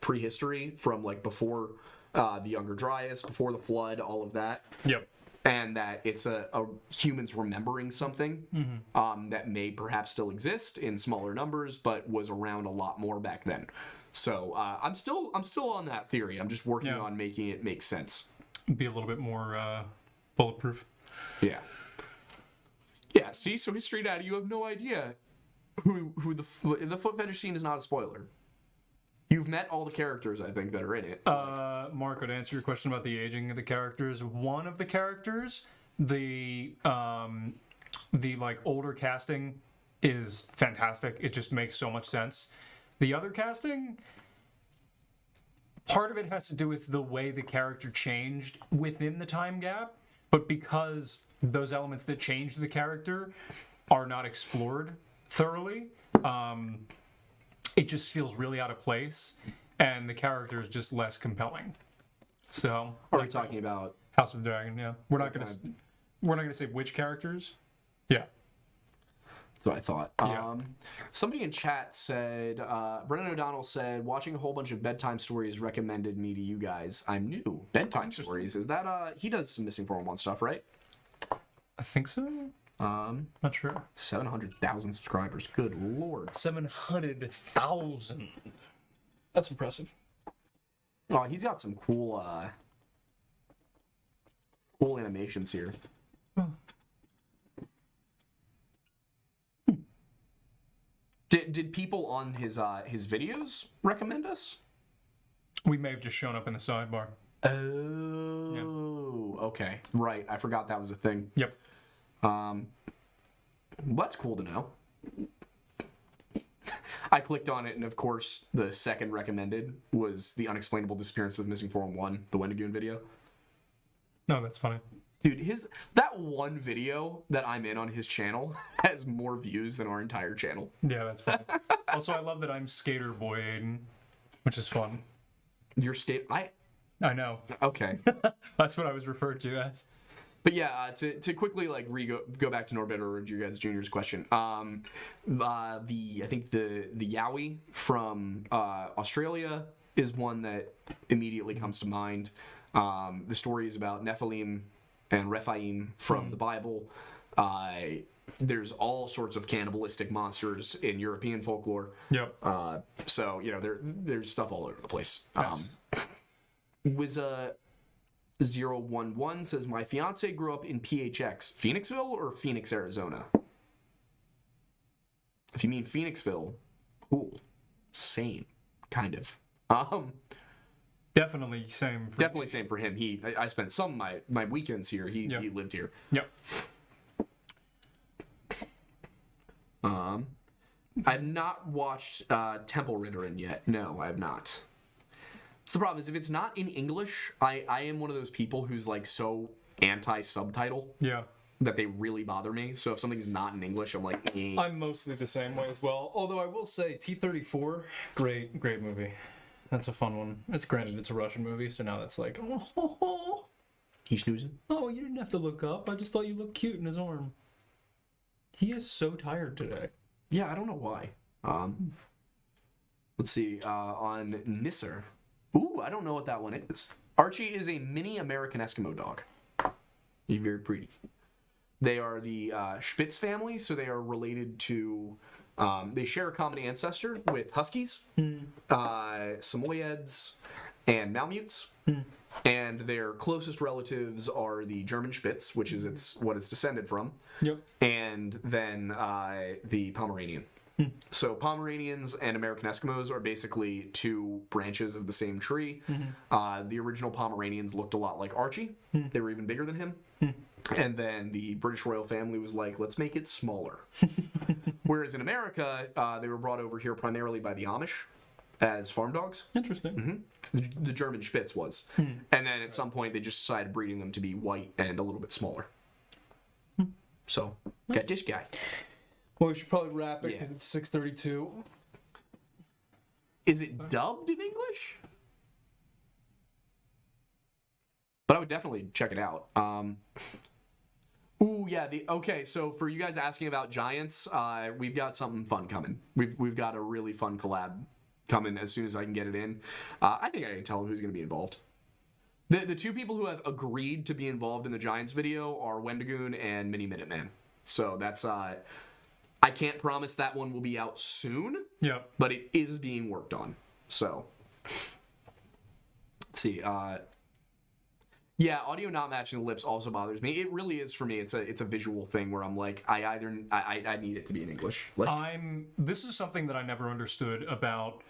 prehistory, from like before the Younger Dryas, before the Flood, all of that. Yep. And that it's a humans remembering something that may perhaps still exist in smaller numbers, but was around a lot more back then. So I'm still on that theory. I'm just working on making it make sense. Be a little bit more bulletproof. Yeah. Yeah. See, so History Daddy, you have no idea who the Footfetish scene is not a spoiler. You've met all the characters, I think, that are in it. Mark, would answer your question about the aging of the characters. One of the characters, the like older casting is fantastic. It just makes so much sense. The other casting, part of it has to do with the way the character changed within the time gap, but because those elements that changed the character are not explored thoroughly, it just feels really out of place, and the character is just less compelling. So, are we talking about House of the Dragon? Yeah, we're not gonna say which characters. Yeah. So I thought. Yeah. Somebody in chat said, Brennan O'Donnell said, watching a whole bunch of bedtime stories recommended me to you guys. I'm new. Bedtime stories. Is that, he does some Missing 411 stuff, right? I think so. Not sure. 700,000 subscribers. Good lord. 700,000. That's impressive. Oh, he's got some cool animations here. Did people on his videos recommend us? We may have just shown up in the sidebar. Oh, okay. Right. I forgot that was a thing. Yep. That's cool to know. I clicked on it, and of course, the second recommended was the unexplainable disappearance of Missing 411, the Wendigo video. No, that's funny. Dude, that one video that I'm in on his channel has more views than our entire channel. Yeah, that's fun. Also, I love that I'm Skater Boy Aiden, which is fun. You're I know. Okay. That's what I was referred to as. But yeah, to quickly like go back to Norbert or your guys' Junior's question. I think the Yowie from Australia is one that immediately comes to mind. The story is about Nephilim and Rephaim from the Bible. There's all sorts of cannibalistic monsters in European folklore. Yep. So there's stuff all over the place. Nice. Was 011 says, my fiance grew up in PHX, Phoenixville or Phoenix, Arizona? If you mean Phoenixville, cool. Same, kind of. Definitely same. Definitely same for him. I spent some of my weekends here. He lived here. Yep. I've not watched Temple Ridderin yet. No, I have not. So the problem is, if it's not in English, I am one of those people who's like so anti-subtitle that they really bother me. So if something's not in English, I'm like, eh. I'm mostly the same way as well. Although I will say, T-34, great movie. That's a fun one. It's granted it's a Russian movie, so now that's like, oh, He's snoozing. Oh, you didn't have to look up. I just thought you looked cute in his arm. He is so tired today. Yeah, I don't know why. Let's see. On Nisser. Ooh, I don't know what that one is. Archie is a mini American Eskimo dog. He's very pretty. They are the Spitz family, so they are related to... they share a common ancestor with Huskies, Samoyeds, and Malamutes. And their closest relatives are the German Spitz, which is what it's descended from. Yep. And then the Pomeranian. So Pomeranians and American Eskimos are basically two branches of the same tree. The original Pomeranians looked a lot like Archie. They were even bigger than him. And then the British royal family was like, let's make it smaller. Whereas in America, they were brought over here primarily by the Amish as farm dogs. Interesting. The German Spitz was. And then at some point, they just decided breeding them to be white and a little bit smaller. So, got this guy. Well, we should probably wrap it Yeah. because it's 6:32. Is it dubbed in English? But I would definitely check it out. Ooh, yeah. Okay, so for you guys asking about giants, we've got something fun coming. We've got a really fun collab coming as soon as I can get it in. I think I can tell who's going to be involved. The two people who have agreed to be involved in the Giants video are Wendigo and Mini Minuteman. So that's I can't promise that one will be out soon. Yeah. But it is being worked on. So let's see. Yeah, audio not matching the lips also bothers me. It really is for me. It's a visual thing where I'm like, I need it to be in English. Like, This is something that I never understood about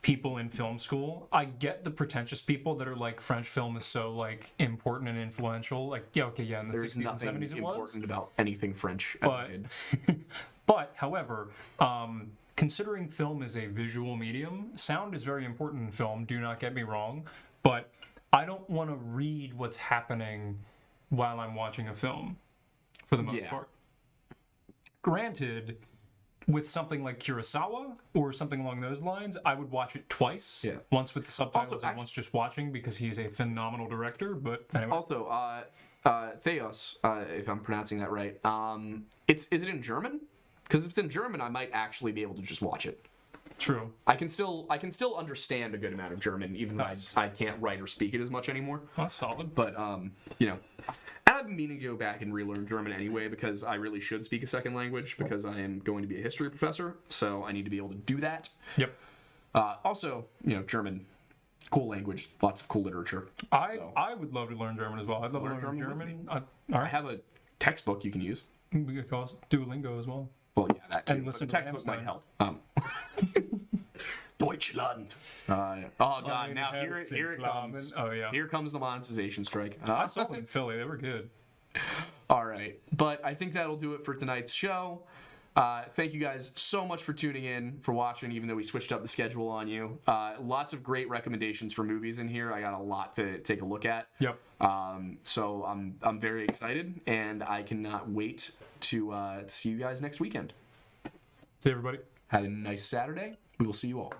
people in film school. I get the pretentious people that are like, French film is so like important and influential. Like, yeah, okay, yeah, in the there's 60s and nothing 70s it was. important about anything French ever did. But, however, considering film is a visual medium, sound is very important in film, do not get me wrong, but I don't want to read what's happening while I'm watching a film, for the most part. Granted, with something like Kurosawa or something along those lines, I would watch it twice. Yeah. Once with the subtitles Also, and once just watching because he's a phenomenal director. But anyway. Also, Theos, if I'm pronouncing that right, is it in German? Because if it's in German, I might actually be able to just watch it. True. I can still understand a good amount of German, even though I can't write or speak it as much anymore. That's solid. But you know, and I've been meaning to go back and relearn German anyway because I really should speak a second language because I am going to be a history professor, so I need to be able to do that. Yep. Also, you know, German, cool language, lots of cool literature. I would love to learn German as well. I'd love to learn German. All I right. have a textbook you can use. We could call it Duolingo as well. Well, yeah, that too. And But listen the to textbook might Amstein. help. Deutschland. Oh god! Now here it comes. Oh yeah. Here comes the monetization strike. I saw them in Philly. They were good. All right, but I think that'll do it for tonight's show. Thank you guys so much for tuning in, for watching, even though we switched up the schedule on you. Lots of great recommendations for movies in here. I got a lot to take a look at. Yep. So I'm very excited, and I cannot wait to see you guys next weekend. See everybody. Have a nice Saturday. We will see you all.